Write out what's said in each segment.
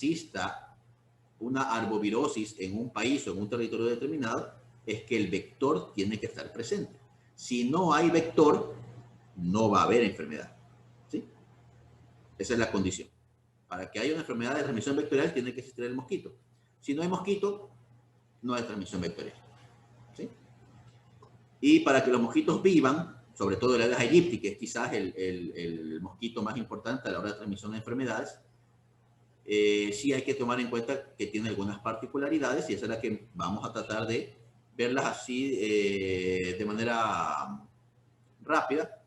exista una arbovirosis en un país o en un territorio determinado, es que el vector tiene que estar presente. Si no hay vector, no va a haber enfermedad. ¿Sí? Esa es la condición. Para que haya una enfermedad de transmisión vectorial, tiene que existir el mosquito. Si no hay mosquito, no hay transmisión vectorial. ¿Sí? Y para que los mosquitos vivan, sobre todo el Aedes aegypti, que es quizás el mosquito más importante a la hora de transmisión de enfermedades, sí hay que tomar en cuenta que tiene algunas particularidades y esa es la que vamos a tratar de verlas así de manera rápida,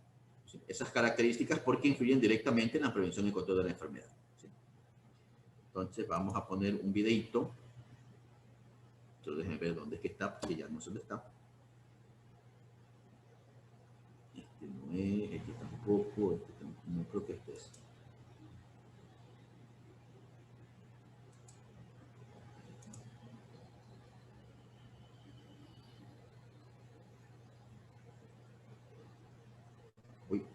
¿sí? Esas características porque influyen directamente en la prevención y control de la enfermedad. ¿Sí? Entonces vamos a poner un videito. Entonces déjenme ver dónde es que está, porque ya no sé dónde está. Este no es, este tampoco, no creo que este es. Uy.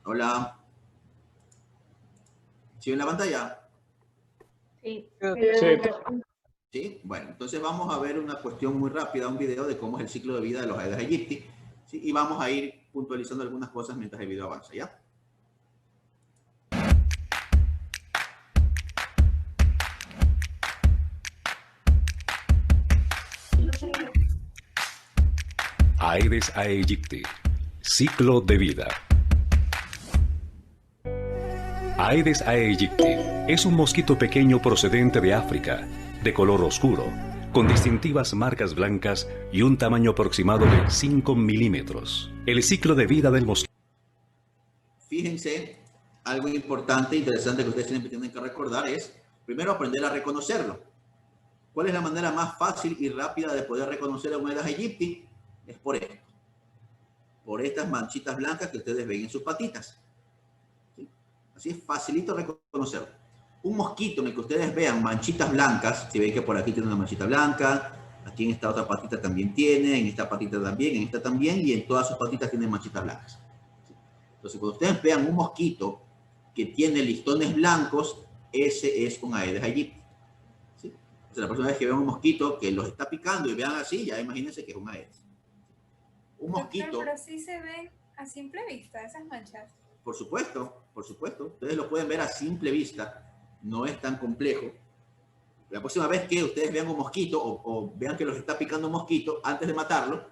Hola. ¿Sí ven la pantalla? Sí. ¿Sí? Bueno, entonces vamos a ver una cuestión muy rápida, un video de cómo es el ciclo de vida de los Aedes aegypti, ¿sí? Y vamos a ir puntualizando algunas cosas mientras el video avanza, ¿ya? Aedes aegypti, ciclo de vida. Aedes aegypti es un mosquito pequeño procedente de África, de color oscuro, con distintivas marcas blancas y un tamaño aproximado de 5 milímetros. El ciclo de vida del mosquito. Fíjense, algo importante, interesante que ustedes siempre tienen que recordar es, primero, aprender a reconocerlo. ¿Cuál es la manera más fácil y rápida de poder reconocer a un Aedes aegypti? Es por esto. Por estas manchitas blancas que ustedes ven en sus patitas. ¿Sí? Así es facilito reconocerlo. Un mosquito en el que ustedes vean manchitas blancas, si ven que por aquí tiene una manchita blanca, aquí en esta otra patita también tiene, en esta patita también, en esta también, y en todas sus patitas tienen manchitas blancas. ¿Sí? Entonces, cuando ustedes vean un mosquito que tiene listones blancos, ese es un Aedes aegypti. ¿Sí? Entonces, la próxima vez que vean un mosquito que los está picando y vean así, ya imagínense que es un Aedes. Un mosquito... Doctor, pero sí se ven a simple vista esas manchas. Por supuesto, por supuesto. Ustedes lo pueden ver a simple vista. No es tan complejo. La próxima vez que ustedes vean un mosquito o vean que los está picando un mosquito, antes de matarlo,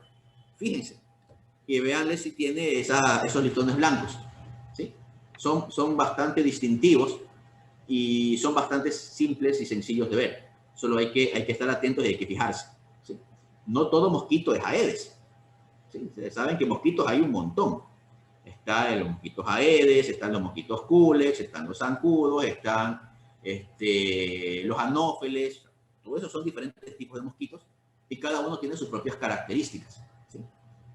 fíjense y veanle si tiene esos listones blancos. ¿Sí? Son bastante distintivos y son bastante simples y sencillos de ver. Solo hay que estar atentos y hay que fijarse. ¿Sí? No todo mosquito es Aedes. ¿Sí? Ustedes saben que mosquitos hay un montón. Están los mosquitos Aedes, están los mosquitos Culex, están los zancudos, están los anófeles. Todo eso son diferentes tipos de mosquitos y cada uno tiene sus propias características. ¿Sí?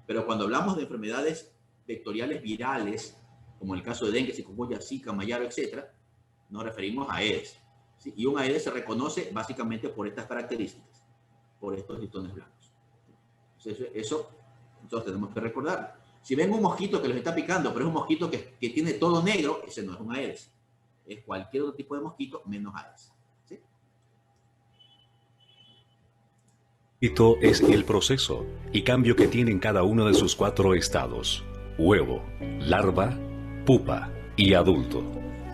Pero cuando hablamos de enfermedades vectoriales virales, como el caso de dengue, chikungunya, zika, mayaro, etc., nos referimos a Aedes. ¿Sí? Y un Aedes se reconoce básicamente por estas características, por estos listones blancos. Entonces, eso nosotros tenemos que recordar. Si ven un mosquito que los está picando, pero es un mosquito que tiene todo negro, ese no es un Aedes. Es cualquier otro tipo de mosquito menos Aedes. ¿Sí? Es el proceso y cambio que tiene en cada uno de sus 4 estados: huevo, larva, pupa y adulto.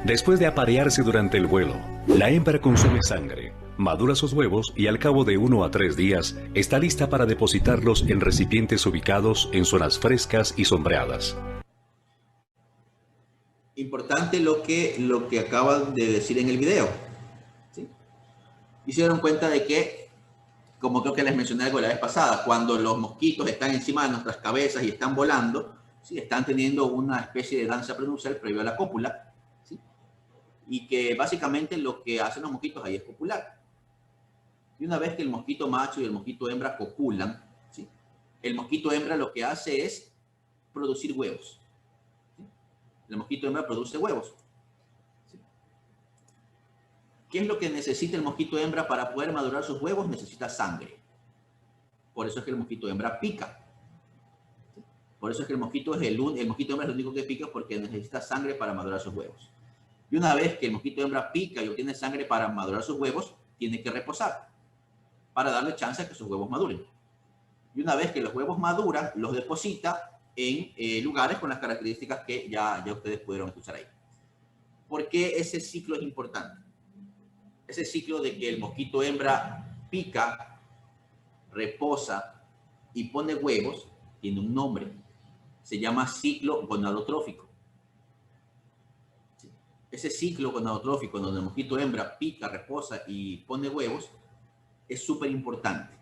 Después de aparearse durante el vuelo, la hembra consume sangre, madura sus huevos y al cabo de 1 a 3 días está lista para depositarlos en recipientes ubicados en zonas frescas y sombreadas. Importante lo que acaban de decir en el video. ¿Sí? Y se dieron cuenta de que, como creo que les mencioné algo la vez pasada, cuando los mosquitos están encima de nuestras cabezas y están volando, ¿sí? Están teniendo una especie de danza prenupcial previo a la cópula, ¿sí? Y que básicamente lo que hacen los mosquitos ahí es copular. Y una vez que el mosquito macho y el mosquito hembra copulan, ¿sí? El mosquito hembra lo que hace es producir huevos. ¿Sí? El mosquito hembra produce huevos. ¿Sí? ¿Qué es lo que necesita el mosquito hembra para poder madurar sus huevos? Necesita sangre. Por eso es que el mosquito hembra pica. ¿Sí? Por eso es que el mosquito hembra es el único que pica porque necesita sangre para madurar sus huevos. Y una vez que el mosquito hembra pica y obtiene sangre para madurar sus huevos, tiene que reposar para darle chance a que sus huevos maduren. Y una vez que los huevos maduran, los deposita en lugares con las características que ya ustedes pudieron escuchar ahí. ¿Por qué ese ciclo es importante? Ese ciclo de que el mosquito hembra pica, reposa y pone huevos tiene un nombre. Se llama ciclo gonadotrófico. Ese ciclo gonadotrófico donde el mosquito hembra pica, reposa y pone huevos es súper importante.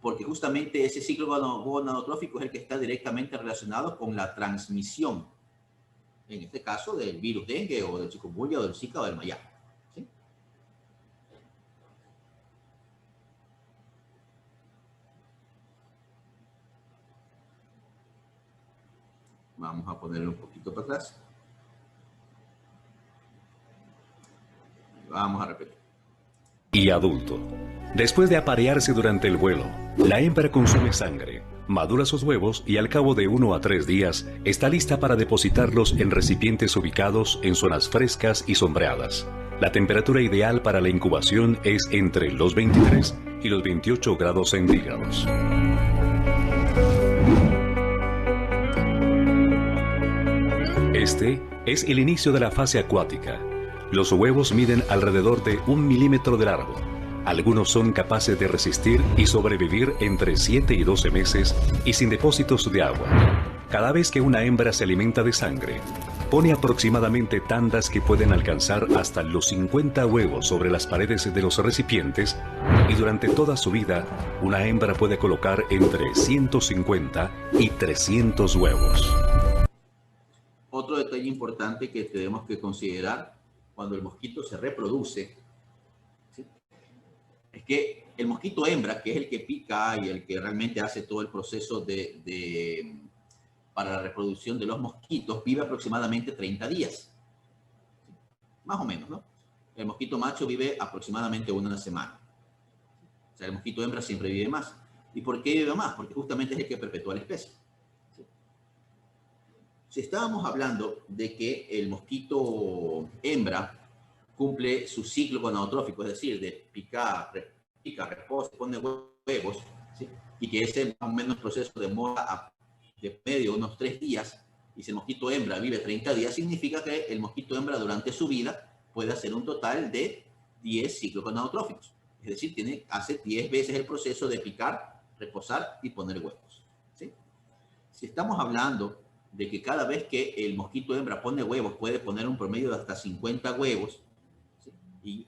Porque justamente ese ciclo gonadotrófico es el que está directamente relacionado con la transmisión, en este caso del virus dengue o del chikungunya o del Zika o del Mayá. ¿Sí? Vamos a ponerlo un poquito para atrás. Vamos a repetir. Y adulto. Después de aparearse durante el vuelo, la hembra consume sangre, madura sus huevos y al cabo de 1 a 3 días está lista para depositarlos en recipientes ubicados en zonas frescas y sombreadas. La temperatura ideal para la incubación es entre los 23 y los 28 grados centígrados. Este es el inicio de la fase acuática. Los huevos miden alrededor de 1 milímetro de largo. Algunos son capaces de resistir y sobrevivir entre 7 y 12 meses y sin depósitos de agua. Cada vez que una hembra se alimenta de sangre, pone aproximadamente tandas que pueden alcanzar hasta los 50 huevos sobre las paredes de los recipientes y durante toda su vida, una hembra puede colocar entre 150 y 300 huevos. Otro detalle importante que tenemos que considerar cuando el mosquito se reproduce, ¿sí?, es que el mosquito hembra, que es el que pica y el que realmente hace todo el proceso para la reproducción de los mosquitos, vive aproximadamente 30 días. Más o menos, ¿no? El mosquito macho vive aproximadamente 1 semana. O sea, el mosquito hembra siempre vive más. ¿Y por qué vive más? Porque justamente es el que perpetúa la especie. ¿Sí? Si estábamos hablando de que el mosquito hembra cumple su ciclo gonadotrófico, es decir, de pica, reposa, pone huevos, ¿sí?, y que ese más o menos proceso demora de medio unos 3 días, y si el mosquito hembra vive 30 días, significa que el mosquito hembra durante su vida puede hacer un total de 10 ciclos gonadotróficos. Es decir, hace 10 veces el proceso de picar, reposar y poner huevos. ¿Sí? Si estamos hablando de que cada vez que el mosquito hembra pone huevos, puede poner un promedio de hasta 50 huevos, ¿sí?, y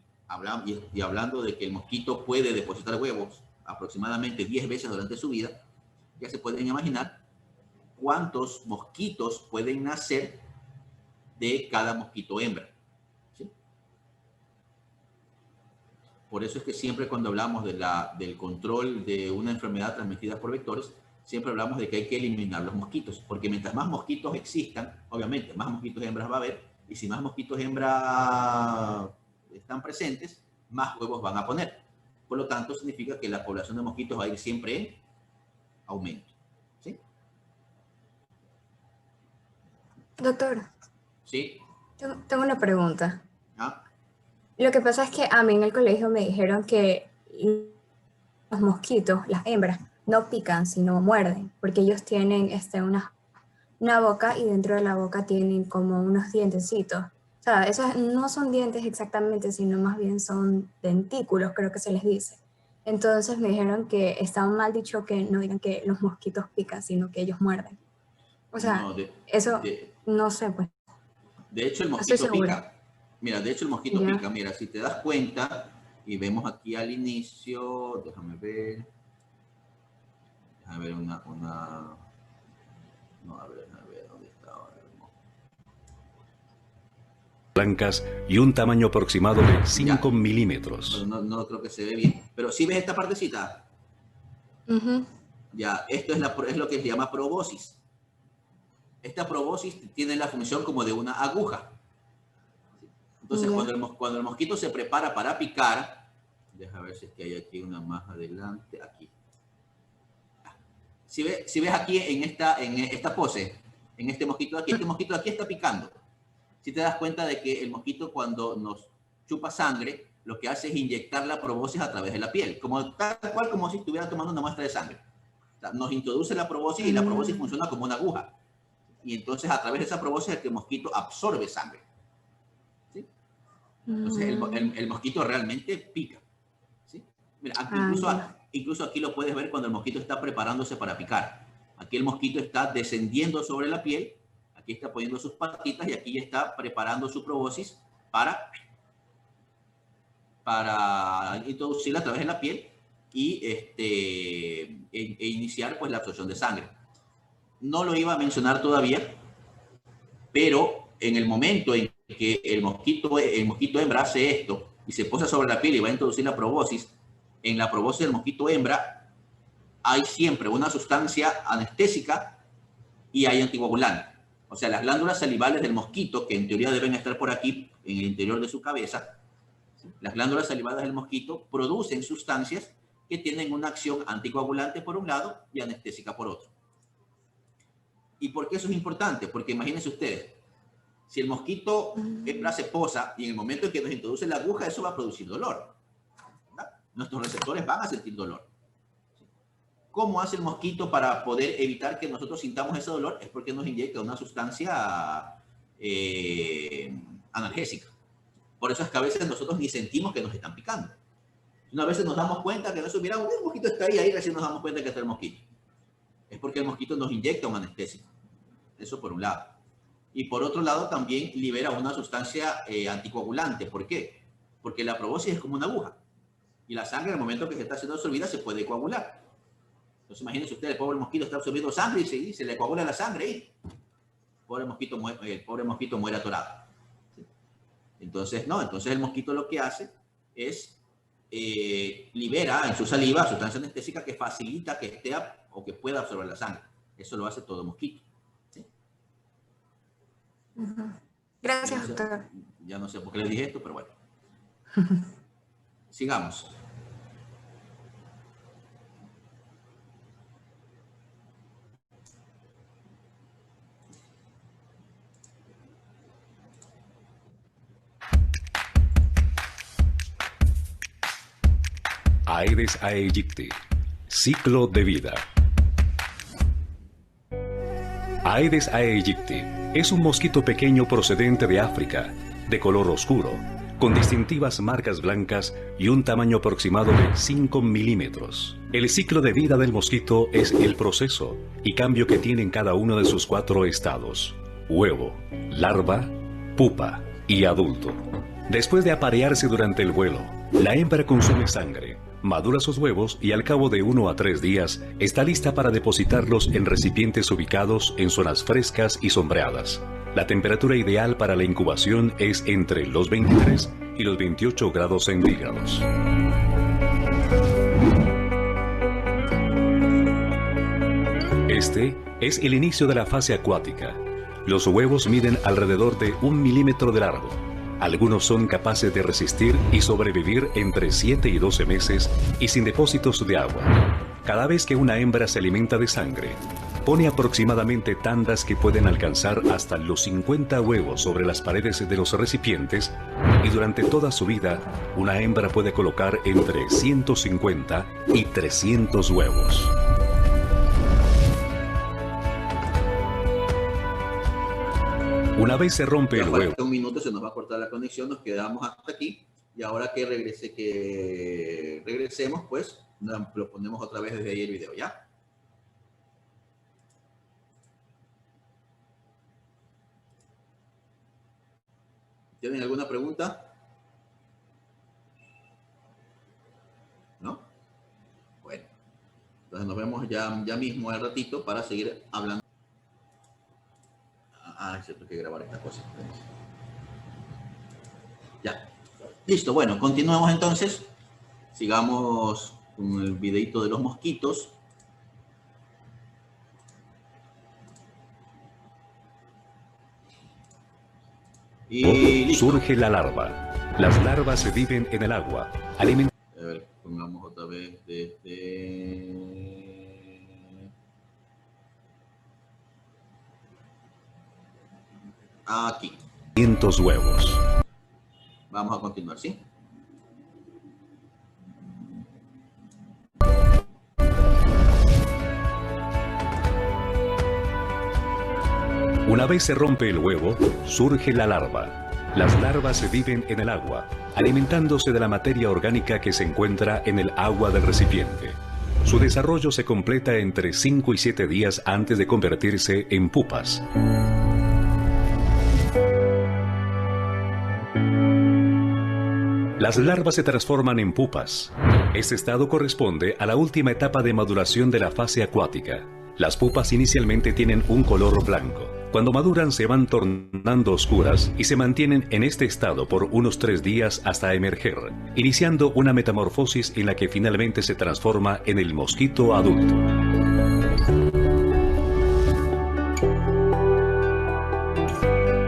hablando de que el mosquito puede depositar huevos aproximadamente 10 veces durante su vida, ya se pueden imaginar cuántos mosquitos pueden nacer de cada mosquito hembra. ¿Sí? Por eso es que siempre cuando hablamos del control de una enfermedad transmitida por vectores, siempre hablamos de que hay que eliminar los mosquitos, porque mientras más mosquitos existan, obviamente más mosquitos hembras va a haber, y si más mosquitos hembras están presentes, más huevos van a poner. Por lo tanto, significa que la población de mosquitos va a ir siempre en aumento. ¿Sí? Doctor, ¿Sí? tengo una pregunta. ¿Ah? Lo que pasa es que a mí en el colegio me dijeron que los mosquitos, las hembras, no pican, sino muerden, porque ellos tienen una boca y dentro de la boca tienen como unos dientecitos. O sea, esos no son dientes exactamente, sino más bien son dentículos, creo que se les dice. Entonces me dijeron que estaba mal dicho que no digan que los mosquitos pican, sino que ellos muerden. O sea, No, no sé, pues. De hecho, el No estoy mosquito segura. pica. Mira, de hecho, el mosquito Ya. pica. Mira, si te das cuenta, y vemos aquí al inicio, déjame ver no, a ver, ¿dónde está ahora? Blancas y un tamaño aproximado de 5 milímetros. No creo que se ve bien. Pero si ves esta partecita, ya, esto es lo que se llama probosis. Esta probosis tiene la función como de una aguja. Entonces, cuando el mosquito se prepara para picar, deja ver si es que hay aquí una más adelante, aquí. Si ves aquí en esta pose, en este mosquito de aquí está picando. Si te das cuenta de que el mosquito cuando nos chupa sangre, lo que hace es inyectar la proboscis a través de la piel, tal cual como si estuviera tomando una muestra de sangre. O sea, nos introduce la proboscis y la proboscis funciona como una aguja. Y entonces a través de esa proboscis es que el mosquito absorbe sangre. ¿Sí? Entonces el mosquito realmente pica. ¿Sí? Mira, aquí incluso aquí lo puedes ver cuando el mosquito está preparándose para picar. Aquí el mosquito está descendiendo sobre la piel, aquí está poniendo sus patitas y aquí está preparando su proboscis para introducirla a través de la piel y iniciar pues la absorción de sangre. No lo iba a mencionar todavía, pero en el momento en que el mosquito hembra hace esto y se posa sobre la piel y va a introducir la proboscis, en la proboscis del mosquito hembra hay siempre una sustancia anestésica y hay anticoagulante. O sea, las glándulas salivales del mosquito, que en teoría deben estar por aquí, en el interior de su cabeza, las glándulas salivales del mosquito producen sustancias que tienen una acción anticoagulante por un lado y anestésica por otro. ¿Y por qué eso es importante? Porque imagínense ustedes, si el mosquito hembra se posa y en el momento en que nos introduce la aguja, eso va a producir dolor, ¿verdad? Nuestros receptores van a sentir dolor. ¿Cómo hace el mosquito para poder evitar que nosotros sintamos ese dolor? Es porque nos inyecta una sustancia analgésica. Por eso es que a veces nosotros ni sentimos que nos están picando. Una vez nos damos cuenta que nosotros miramos, el mosquito está ahí recién nos damos cuenta que está el mosquito. Es porque el mosquito nos inyecta un anestésico. Eso por un lado. Y por otro lado también libera una sustancia anticoagulante. ¿Por qué? Porque la proboscis es como una aguja. Y la sangre, en el momento que se está siendo absorbida, se puede coagular. Entonces imagínense usted, el pobre mosquito está absorbiendo sangre y se le coagula la sangre y el pobre mosquito muere atorado. ¿Sí? Entonces el mosquito lo que hace es libera en su saliva sustancia anestésica que facilita que esté o que pueda absorber la sangre. Eso lo hace todo mosquito. ¿Sí? Gracias, doctor. Ya no sé por qué le dije esto, pero bueno. Sigamos. Aedes aegypti, ciclo de vida. Aedes aegypti es un mosquito pequeño procedente de África, de color oscuro, con distintivas marcas blancas y un tamaño aproximado de 5 milímetros. El ciclo de vida del mosquito es el proceso y cambio que tiene en cada uno de sus 4 estados: huevo, larva, pupa y adulto. Después de aparearse durante el vuelo, la hembra consume sangre, madura sus huevos y al cabo de 1 a 3 días está lista para depositarlos en recipientes ubicados en zonas frescas y sombreadas. La temperatura ideal para la incubación es entre los 23 y los 28 grados centígrados. Este es el inicio de la fase acuática. Los huevos miden alrededor de 1 milímetro de largo. Algunos son capaces de resistir y sobrevivir entre 7 y 12 meses y sin depósitos de agua. Cada vez que una hembra se alimenta de sangre, pone aproximadamente tandas que pueden alcanzar hasta los 50 huevos sobre las paredes de los recipientes y durante toda su vida, una hembra puede colocar entre 150 y 300 huevos. Una vez se rompe el huevo. Un minuto se nos va a cortar la conexión, nos quedamos hasta aquí y ahora que regresemos, pues lo ponemos otra vez desde ahí el video, ¿ya? ¿Tienen alguna pregunta? ¿No? Bueno, entonces nos vemos ya mismo al ratito para seguir hablando. Ah, es cierto que grabar esta cosa. Ya. Listo, bueno, continuemos entonces. Sigamos con el videito de los mosquitos. Y surge la larva. Las larvas se viven en el agua. A ver, pongamos otra vez desde... Aquí. 500 huevos. Vamos a continuar, ¿sí? Una vez se rompe el huevo, surge la larva. Las larvas viven en el agua, alimentándose de la materia orgánica que se encuentra en el agua del recipiente. Su desarrollo se completa entre 5 y 7 días antes de convertirse en pupas. Las larvas se transforman en pupas. Este estado corresponde a la última etapa de maduración de la fase acuática. Las pupas inicialmente tienen un color blanco. Cuando maduran se van tornando oscuras y se mantienen en este estado por unos 3 días hasta emerger, iniciando una metamorfosis en la que finalmente se transforma en el mosquito adulto.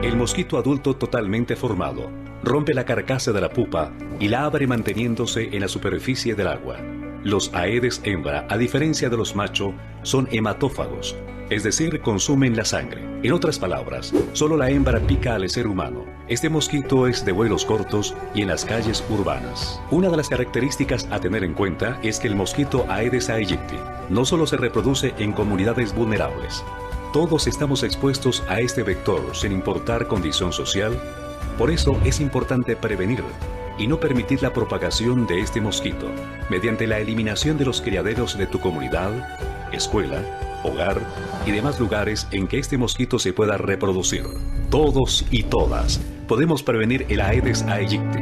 El mosquito adulto totalmente formado rompe la carcasa de la pupa y la abre manteniéndose en la superficie del agua. Los aedes hembra, a diferencia de los machos, son hematófagos, es decir, consumen la sangre. En otras palabras, solo la hembra pica al ser humano. Este mosquito es de vuelos cortos y en las calles urbanas. Una de las características a tener en cuenta es que el mosquito Aedes aegypti no solo se reproduce en comunidades vulnerables. Todos estamos expuestos a este vector sin importar condición social. Por eso es importante prevenir y no permitir la propagación de este mosquito mediante la eliminación de los criaderos de tu comunidad, escuela, hogar y demás lugares en que este mosquito se pueda reproducir. Todos y todas podemos prevenir el Aedes aegypti.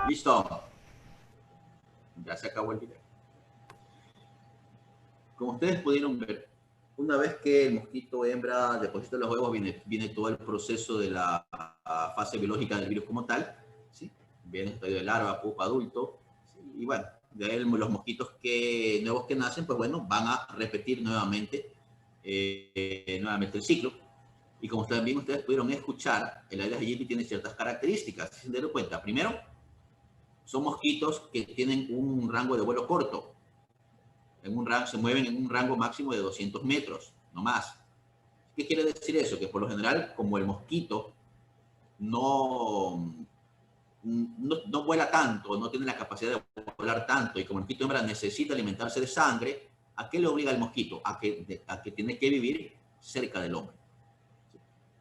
Listo. Ya se acabó el video. Como ustedes pudieron ver, una vez que el mosquito hembra deposita los huevos, viene todo el proceso de la fase biológica del virus como tal, ¿sí? Viene el estadio de larva, pupa, adulto, ¿sí? Y bueno, de ahí los mosquitos nuevos que nacen, pues bueno, van a repetir nuevamente el ciclo. Y como también ustedes pudieron escuchar, el Aedes aegypti tiene ciertas características, si se den cuenta. Primero, son mosquitos que tienen un rango de vuelo corto. Se mueven en un rango máximo de 200 metros, no más. ¿Qué quiere decir eso? Que por lo general, como el mosquito no vuela tanto, no tiene la capacidad de volar tanto, y como el mosquito hembra necesita alimentarse de sangre, ¿a qué le obliga el mosquito? A que tiene que vivir cerca del hombre.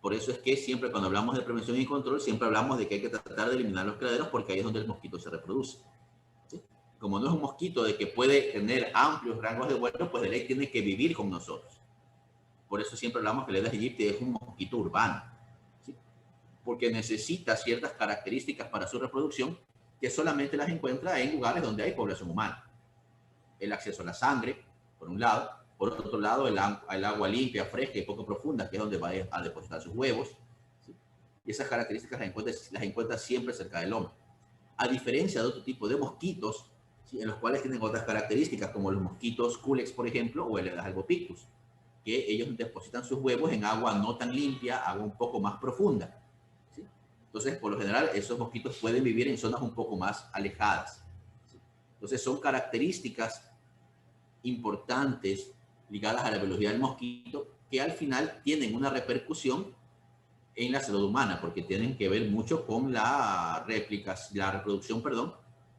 Por eso es que siempre cuando hablamos de prevención y control, siempre hablamos de que hay que tratar de eliminar los criaderos porque ahí es donde el mosquito se reproduce. Como no es un mosquito de que puede tener amplios rangos de vuelo, pues de ley tiene que vivir con nosotros. Por eso siempre hablamos que el Aedes aegypti es un mosquito urbano, ¿sí? Porque necesita ciertas características para su reproducción que solamente las encuentra en lugares donde hay población humana. El acceso a la sangre, por un lado. Por otro lado, el agua limpia, fresca y poco profunda, que es donde va a depositar sus huevos, ¿sí? Y esas características las encuentra siempre cerca del hombre. A diferencia de otro tipo de mosquitos, ¿sí? En los cuales tienen otras características, como los mosquitos Culex, por ejemplo, o el Albopictus, que ellos depositan sus huevos en agua no tan limpia, agua un poco más profunda, ¿sí? Entonces, por lo general, esos mosquitos pueden vivir en zonas un poco más alejadas, ¿sí? Entonces, son características importantes ligadas a la biología del mosquito que al final tienen una repercusión en la salud humana, porque tienen que ver mucho con la reproducción,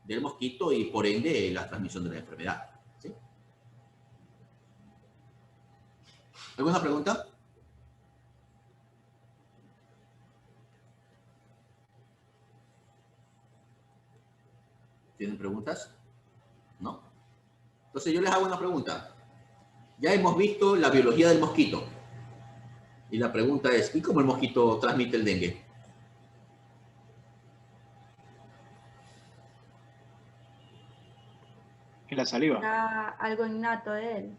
del mosquito y por ende la transmisión de la enfermedad, ¿sí? ¿Alguna pregunta? ¿Tienen preguntas? ¿No? Entonces yo les hago una pregunta. Ya hemos visto la biología del mosquito. Y la pregunta es, ¿y cómo el mosquito transmite el dengue? En la saliva. Era algo innato de él.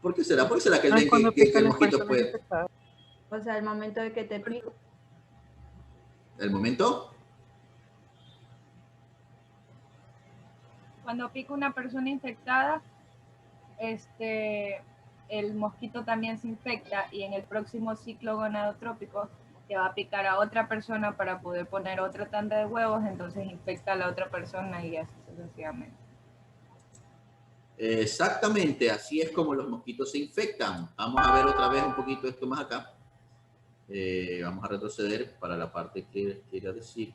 ¿Por qué será? ¿Por qué será que el No es dengue, cuando que pican el las mosquito personas puede? infectadas. O sea, el momento de que te pico. ¿El momento? Cuando pica una persona infectada, el mosquito también se infecta y en el próximo ciclo gonadotrópico que va a picar a otra persona para poder poner otra tanda de huevos, entonces infecta a la otra persona y así sucesivamente. Exactamente, así es como los mosquitos se infectan. Vamos a ver otra vez un poquito esto más acá. Vamos a retroceder para la parte que quería decir.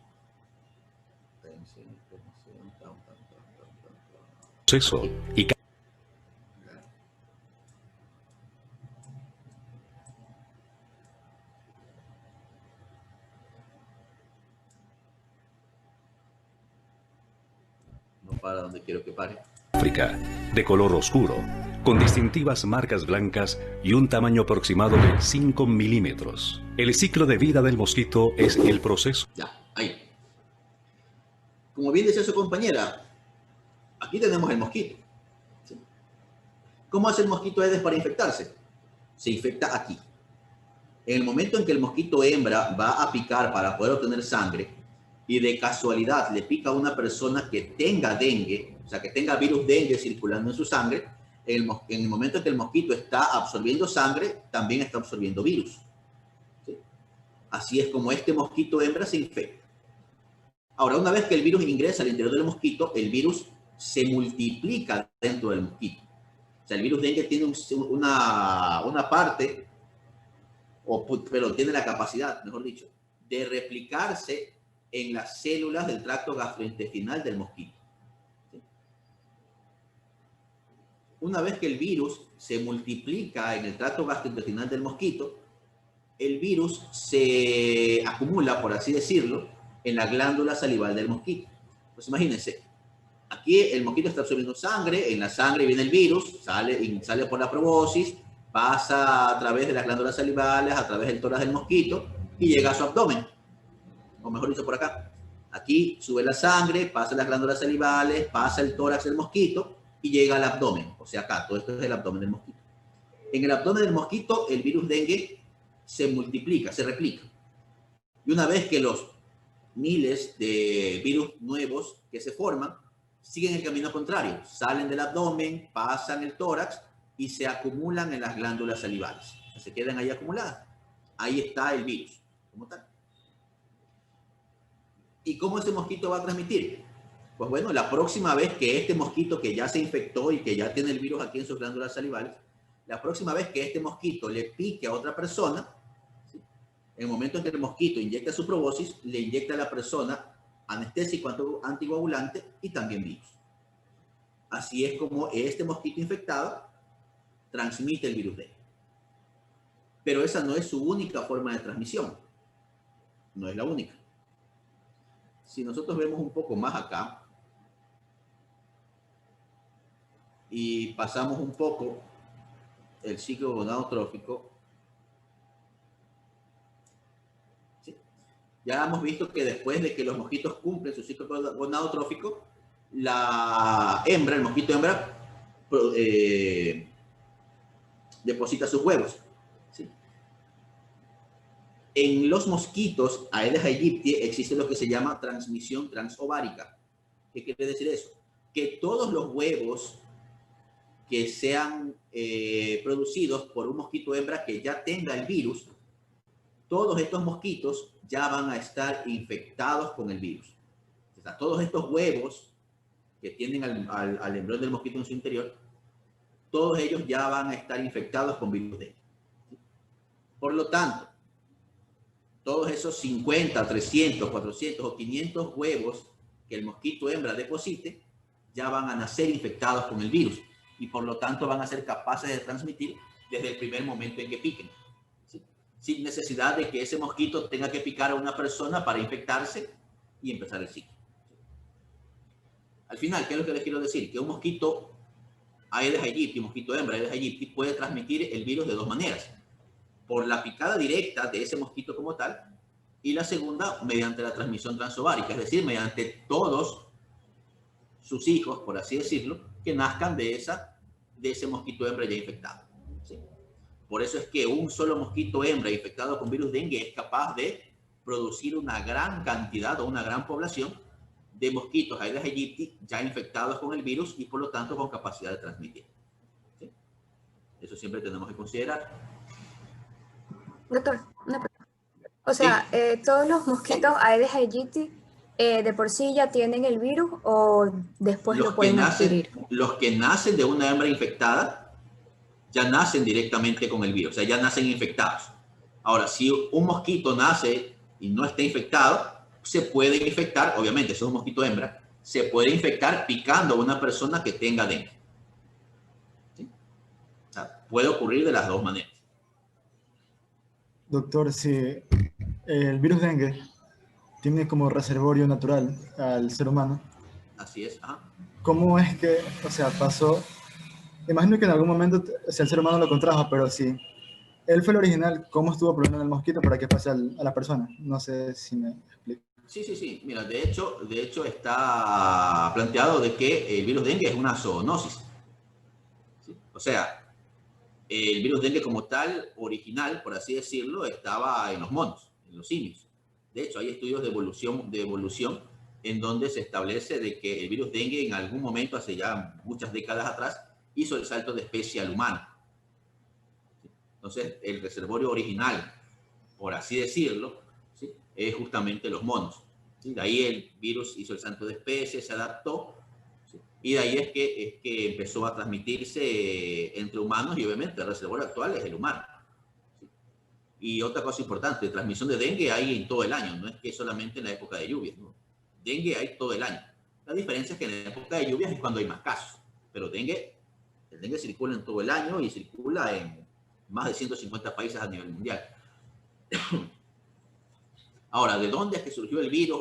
Proceso y No para donde quiero que pare. África, de color oscuro, con distintivas marcas blancas y un tamaño aproximado de 5 milímetros. El ciclo de vida del mosquito es el proceso. Ya, ahí. Como bien decía su compañera, aquí tenemos el mosquito. ¿Sí? ¿Cómo hace el mosquito Aedes para infectarse? Se infecta aquí. En el momento en que el mosquito hembra va a picar para poder obtener sangre y de casualidad le pica a una persona que tenga dengue, o sea, que tenga virus dengue circulando en su sangre, en el momento en que el mosquito está absorbiendo sangre, también está absorbiendo virus. ¿Sí? Así es como este mosquito hembra se infecta. Ahora, una vez que el virus ingresa al interior del mosquito, el virus se multiplica dentro del mosquito. O sea, el virus dengue tiene una parte, pero tiene la capacidad, mejor dicho, de replicarse en las células del tracto gastrointestinal del mosquito. ¿Sí? Una vez que el virus se multiplica en el tracto gastrointestinal del mosquito, el virus se acumula, por así decirlo, en la glándula salival del mosquito. Pues imagínense, aquí el mosquito está absorbiendo sangre, en la sangre viene el virus, sale por la proboscis, pasa a través de las glándulas salivales, a través del tórax del mosquito y llega a su abdomen. O mejor dicho, por acá. Aquí sube la sangre, pasa las glándulas salivales, pasa el tórax del mosquito y llega al abdomen. O sea, acá, todo esto es el abdomen del mosquito. En el abdomen del mosquito, el virus dengue se multiplica, se replica. Y una vez que los miles de virus nuevos que se forman siguen el camino contrario, salen del abdomen, pasan el tórax y se acumulan en las glándulas salivales. Se quedan ahí acumuladas. Ahí está el virus, como tal. ¿Y cómo ese mosquito va a transmitir? Pues bueno, la próxima vez que este mosquito que ya se infectó y que ya tiene el virus aquí en sus glándulas salivales, la próxima vez que este mosquito le pique a otra persona, ¿sí? En el momento en que el mosquito inyecta su proboscis, le inyecta a la persona anestésico anticoagulante y también virus. Así es como este mosquito infectado transmite el virus dengue. Pero esa no es su única forma de transmisión. No es la única. Si nosotros vemos un poco más acá y pasamos un poco el ciclo gonadotrófico, ¿sí? Ya hemos visto que después de que los mosquitos cumplen su ciclo gonadotrófico, la hembra, el mosquito hembra, deposita sus huevos. ¿Sí? En los mosquitos Aedes aegypti existe lo que se llama transmisión transovárica. ¿Qué quiere decir eso? Que todos los huevos que sean producidos por un mosquito hembra que ya tenga el virus, todos estos mosquitos ya van a estar infectados con el virus. O sea, todos estos huevos que tienen al embrión del mosquito en su interior, todos ellos ya van a estar infectados con virus dengue. Por lo tanto, todos esos 50, 300, 400 o 500 huevos que el mosquito hembra deposite ya van a nacer infectados con el virus y por lo tanto van a ser capaces de transmitir desde el primer momento en que piquen, ¿sí? Sin necesidad de que ese mosquito tenga que picar a una persona para infectarse y empezar el ciclo. Al final, ¿qué es lo que les quiero decir? Que un mosquito Aedes aegypti, mosquito hembra Aedes aegypti, puede transmitir el virus de dos maneras. Por la picada directa de ese mosquito como tal, y la segunda mediante la transmisión transovárica, es decir, mediante todos sus hijos, por así decirlo, que nazcan de ese mosquito hembra ya infectado. ¿Sí? Por eso es que un solo mosquito hembra infectado con virus dengue es capaz de producir una gran cantidad o una gran población de mosquitos Aedes aegypti ya infectados con el virus y por lo tanto con capacidad de transmitir. ¿Sí? Eso siempre tenemos que considerar. Doctor, una pregunta. O ¿sí? sea, todos los mosquitos Aedes aegypti de por sí ya tienen el virus o después lo pueden adquirir. Los que nacen de una hembra infectada ya nacen directamente con el virus, o sea, ya nacen infectados. Ahora, si un mosquito nace y no está infectado, se puede infectar, obviamente, si es un mosquito hembra, se puede infectar picando a una persona que tenga dengue. ¿Sí? O sea, puede ocurrir de las dos maneras. Doctor, si el virus dengue tiene como reservorio natural al ser humano, Así es. Ajá. ¿cómo es que, o sea, pasó? Imagino que en algún momento, o sea, el ser humano lo contrajo, pero si él fue el original, ¿cómo estuvo probando el mosquito para que pase a la persona? No sé si me explico. Sí, sí, sí. Mira, de hecho está planteado de que el virus dengue es una zoonosis. ¿Sí? O sea, el virus dengue como tal, original, por así decirlo, estaba en los monos, en los simios. De hecho, hay estudios de evolución en donde se establece de que el virus dengue en algún momento, hace ya muchas décadas atrás, hizo el salto de especie al humano. Entonces, el reservorio original, por así decirlo, ¿sí? Es justamente los monos. ¿Sí? De ahí el virus hizo el salto de especie, se adaptó, ¿sí? Y de ahí es que empezó a transmitirse entre humanos y obviamente el reservorio actual es el humano. ¿Sí? Y otra cosa importante, transmisión de dengue hay en todo el año, no es que solamente en la época de lluvias, ¿no? Dengue hay todo el año. La diferencia es que en la época de lluvias es cuando hay más casos, pero el dengue circula en todo el año y circula en más de 150 países a nivel mundial. Ahora, ¿de dónde es que surgió el virus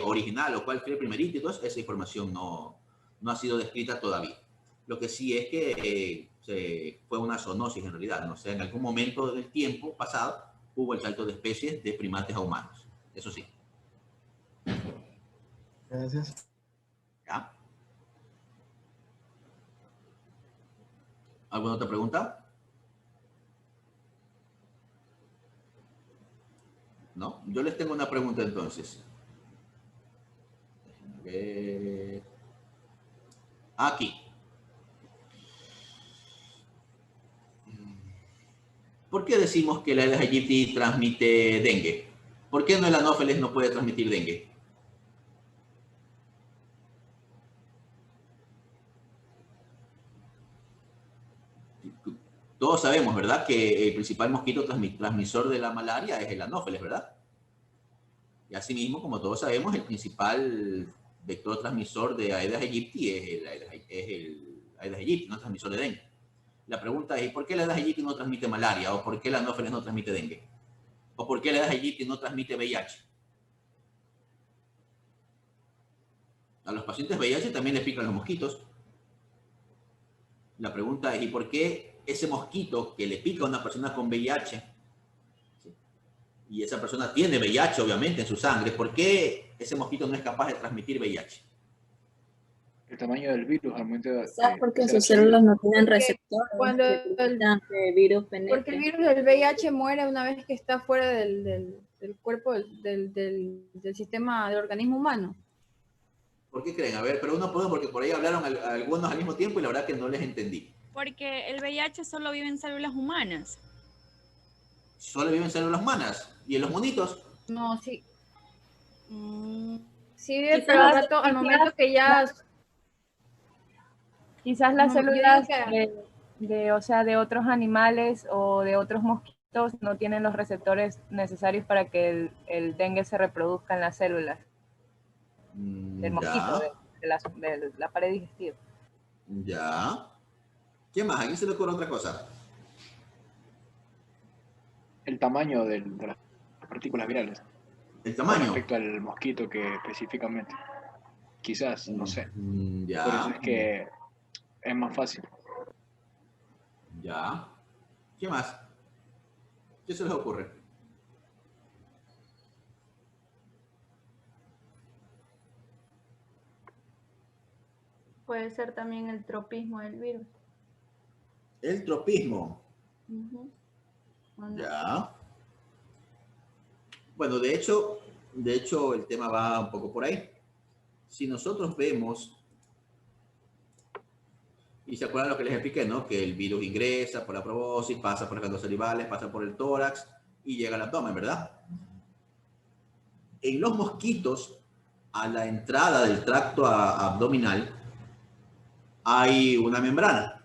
original o cuál fue el primerito? Entonces, esa información no ha sido descrita todavía. Lo que sí es que fue una zoonosis en realidad. ¿No? O sea, en algún momento del tiempo pasado hubo el salto de especies de primates a humanos. Eso sí. Gracias. ¿Ya? ¿Alguna otra pregunta? ¿No? Yo les tengo una pregunta entonces. Déjenme ver. Aquí. ¿Por qué decimos que la Aedes aegypti transmite dengue? ¿Por qué no el Anopheles no puede transmitir dengue? Todos sabemos, ¿verdad?, que el principal mosquito transmisor de la malaria es el Anopheles, ¿verdad? Y asimismo, como todos sabemos, el principal vector transmisor de Aedes aegypti es el Aedes aegypti, no transmisor de dengue. La pregunta es, ¿por qué el Aedes aegypti no transmite malaria? ¿O por qué el Anopheles no transmite dengue? ¿O por qué el Aedes aegypti no transmite VIH? A los pacientes VIH también les pican los mosquitos. La pregunta es, ¿y por qué ese mosquito que le pica a una persona con VIH, ¿sí? Y esa persona tiene VIH obviamente en su sangre, ¿por qué ese mosquito no es capaz de transmitir VIH? El tamaño del virus al momento de Quizás porque ser sus células absorbido. no tienen Porque receptores cuando que permitan que el virus porque el penetre. virus del VIH muere una vez que está fuera del cuerpo del sistema del organismo humano. ¿Por qué creen? A ver, pero uno puede, porque por ahí hablaron algunos al mismo tiempo y la verdad que no les entendí. Porque el VIH solo vive en células humanas. Solo viven células humanas. ¿Y en los monitos? No, sí. Sí, Quizás- pero al momento que ya... Quizás las células o sea, de otros animales o de otros mosquitos no tienen los receptores necesarios para que el dengue se reproduzca en las células del mosquito, de la pared digestiva. Ya. ¿Qué más? ¿A quién se le ocurre otra cosa? El tamaño de las partículas virales. ¿El Con tamaño? respecto al mosquito que específicamente. Quizás, no sé. Ya. Por eso es que es más fácil. Ya. ¿Qué más? ¿Qué se les ocurre? Puede ser también el tropismo del virus. El tropismo. ¿O no? Ya. Bueno, de hecho, el tema va un poco por ahí. Si nosotros vemos, y se acuerdan lo que les expliqué, ¿no? Que el virus ingresa por la proboscis, pasa por las glándulas salivales, pasa por el tórax y llega al abdomen, ¿verdad? En los mosquitos, a la entrada del tracto abdominal, hay una membrana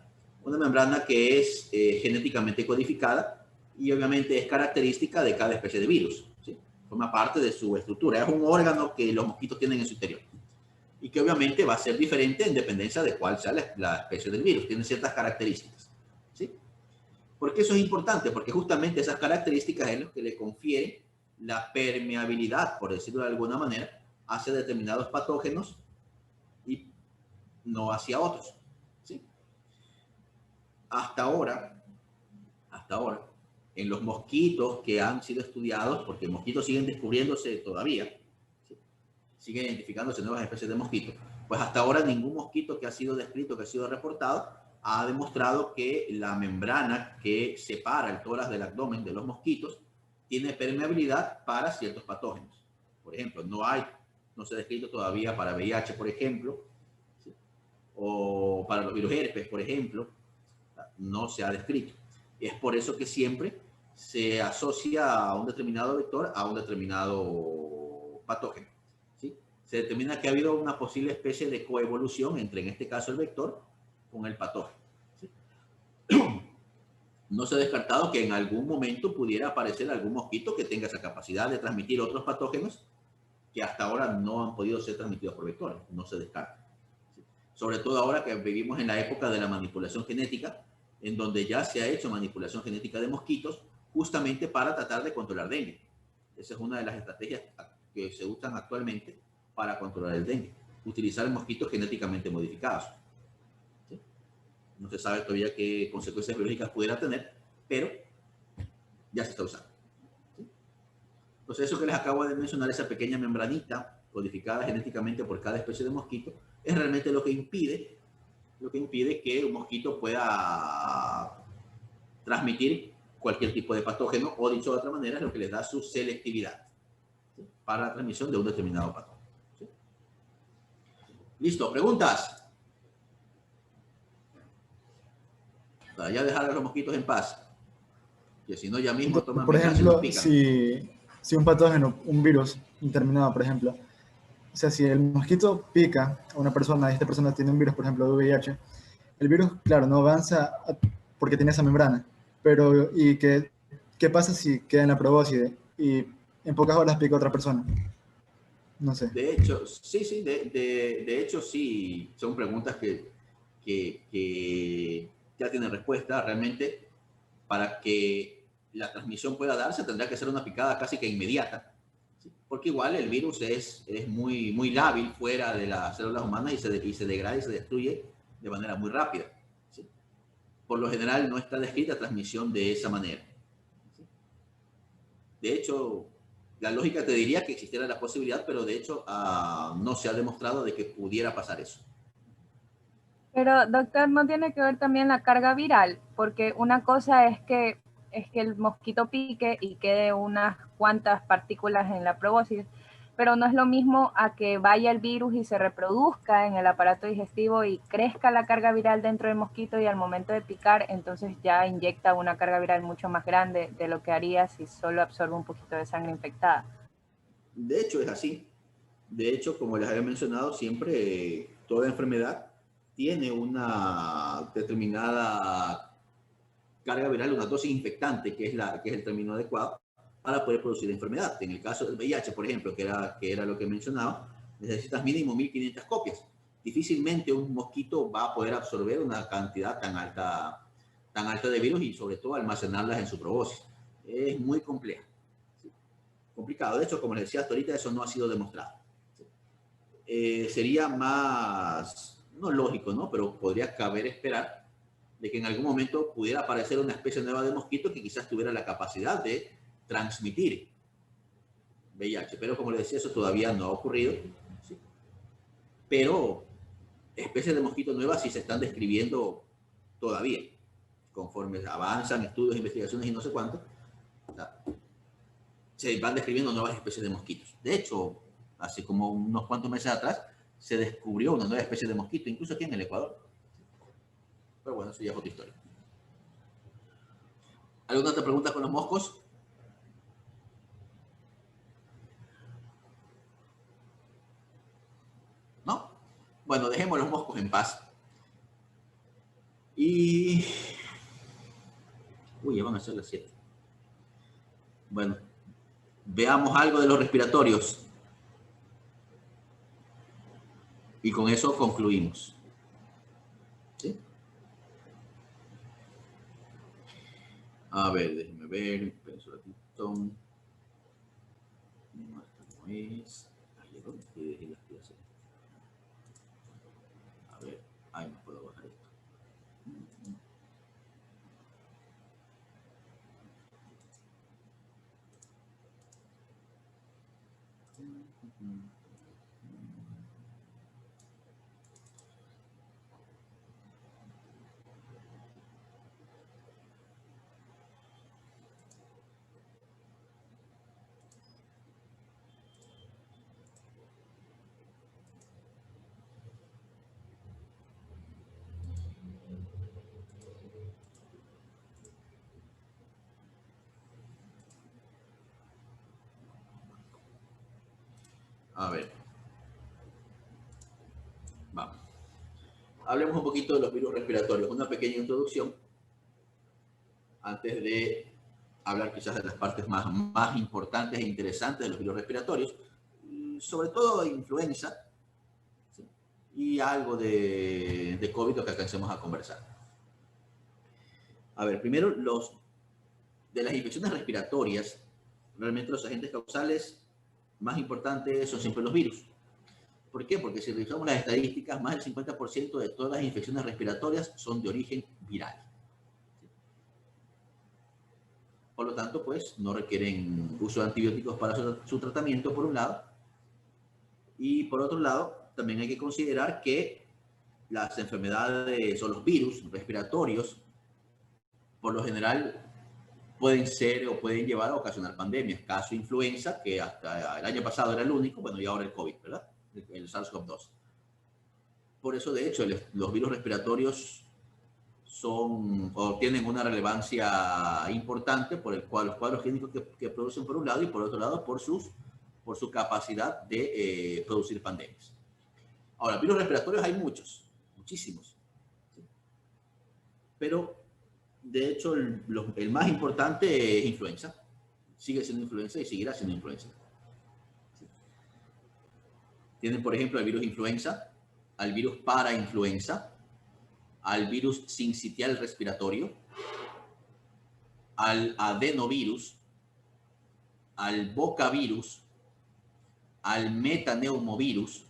que es genéticamente codificada y obviamente es característica de cada especie de virus, ¿sí? Forma parte de su estructura, es un órgano que los mosquitos tienen en su interior y que obviamente va a ser diferente en dependencia de cuál sea la especie del virus, tiene ciertas características, ¿sí? ¿Por qué eso es importante? Porque justamente esas características es lo que le confiere la permeabilidad, por decirlo de alguna manera, hacia determinados patógenos y no hacia otros, ¿sí? Hasta ahora, en los mosquitos que han sido estudiados, porque mosquitos siguen descubriéndose todavía, ¿sí? Siguen identificándose nuevas especies de mosquitos, pues hasta ahora ningún mosquito que ha sido descrito, que ha sido reportado, ha demostrado que la membrana que separa el tórax del abdomen de los mosquitos tiene permeabilidad para ciertos patógenos. Por ejemplo, no se ha descrito todavía para VIH, por ejemplo, ¿sí? O para los virus herpes, por ejemplo, no se ha descrito. Es por eso que siempre se asocia a un determinado vector a un determinado patógeno, ¿sí? Se determina que ha habido una posible especie de coevolución entre, en este caso, el vector con el patógeno, ¿sí? No se ha descartado que en algún momento pudiera aparecer algún mosquito que tenga esa capacidad de transmitir otros patógenos que hasta ahora no han podido ser transmitidos por vectores, no se descarta, ¿sí? Sobre todo ahora que vivimos en la época de la manipulación genética, en donde ya se ha hecho manipulación genética de mosquitos justamente para tratar de controlar dengue. Esa es una de las estrategias que se usan actualmente para controlar el dengue, utilizar mosquitos genéticamente modificados, ¿sí? No se sabe todavía qué consecuencias biológicas pudiera tener, pero ya se está usando, ¿sí? Entonces, eso que les acabo de mencionar, esa pequeña membranita codificada genéticamente por cada especie de mosquito, es realmente lo que impide que un mosquito pueda transmitir cualquier tipo de patógeno, o dicho de otra manera, es lo que les da su selectividad, ¿sí? Para la transmisión de un determinado patógeno, ¿sí? Listo, ¿preguntas? Para ya dejar a los mosquitos en paz, que si no ya mismo toman por venganza y ejemplo, nos pican. si un patógeno, un virus indeterminado, por ejemplo, o sea, si el mosquito pica a una persona y esta persona tiene un virus, por ejemplo, de VIH, el virus, claro, no avanza porque tiene esa membrana, pero ¿y qué pasa si queda en la probóscide y en pocas horas pica a otra persona? No sé. De hecho, sí, de hecho sí, son preguntas que ya tienen respuesta. Realmente, para que la transmisión pueda darse, tendrá que ser una picada casi que inmediata, ¿sí? Porque igual el virus es muy, muy lábil fuera de las células humanas y se degrada y se destruye de manera muy rápida, ¿sí? Por lo general no está descrita transmisión de esa manera, ¿sí? De hecho, la lógica te diría que existiera la posibilidad, pero de hecho no se ha demostrado de que pudiera pasar eso. Pero, doctor, ¿no tiene que ver también la carga viral? Porque una cosa es que el mosquito pique y quede unas cuantas partículas en la probóscis, pero no es lo mismo a que vaya el virus y se reproduzca en el aparato digestivo y crezca la carga viral dentro del mosquito y al momento de picar, entonces ya inyecta una carga viral mucho más grande de lo que haría si solo absorbe un poquito de sangre infectada. De hecho, es así. De hecho, como les había mencionado, siempre toda enfermedad tiene una determinada carga viral, una dosis infectante, que es el término adecuado para poder producir enfermedad. En el caso del VIH, por ejemplo, que era lo que mencionaba, necesitas mínimo 1500 copias. Difícilmente un mosquito va a poder absorber una cantidad tan alta de virus y sobre todo almacenarlas en su probóscis. Es muy complejo, ¿sí? Complicado. De hecho, como les decía hasta ahorita, eso no ha sido demostrado, ¿sí? Sería más, no lógico, ¿no? Pero podría caber esperar de que en algún momento pudiera aparecer una especie nueva de mosquito que quizás tuviera la capacidad de transmitir VIH. Pero como les decía, eso todavía no ha ocurrido, ¿sí? Pero especies de mosquitos nuevas sí se están describiendo todavía. Conforme avanzan estudios, investigaciones y no sé cuánto, se van describiendo nuevas especies de mosquitos. De hecho, hace como unos cuantos meses atrás, se descubrió una nueva especie de mosquito, incluso aquí en el Ecuador. Pero bueno, eso ya es otra historia. ¿Alguna otra pregunta con los moscos? Bueno, dejemos los moscos en paz. Y... Uy, ya van a ser las 7. Bueno, veamos algo de los respiratorios. Y con eso concluimos. ¿Sí? A ver, déjenme ver. Pienso ratito. No, esta no es. Ay, ¿dónde dejé las clases? A ver, ahí no puedo bajar esto. A ver. Vamos. Hablemos un poquito de los virus respiratorios. Una pequeña introducción antes de hablar quizás de las partes más importantes e interesantes de los virus respiratorios. Sobre todo de influenza, ¿sí? Y algo de COVID, lo que alcancemos a conversar. A ver, primero, de las infecciones respiratorias, realmente los agentes causales más importantes son siempre los virus. ¿Por qué? Porque si revisamos las estadísticas, más del 50% de todas las infecciones respiratorias son de origen viral. Por lo tanto, pues, no requieren uso de antibióticos para su tratamiento, por un lado. Y por otro lado, también hay que considerar que las enfermedades o los virus respiratorios, por lo general, pueden ser o pueden llevar a ocasionar pandemias. Caso influenza, que hasta el año pasado era el único, bueno, y ahora el COVID, ¿verdad? El SARS-CoV-2. Por eso, de hecho, los virus respiratorios tienen una relevancia importante por los cuadros clínicos que producen por un lado, y por otro lado por su capacidad de producir pandemias. Ahora, virus respiratorios hay muchísimos. ¿Sí? Pero, de hecho, el más importante es influenza. Sigue siendo influenza y seguirá siendo influenza. ¿Sí? Tienen, por ejemplo, el virus influenza, al virus parainfluenza, al virus sincitial respiratorio, al adenovirus, al bocavirus, al metaneumovirus,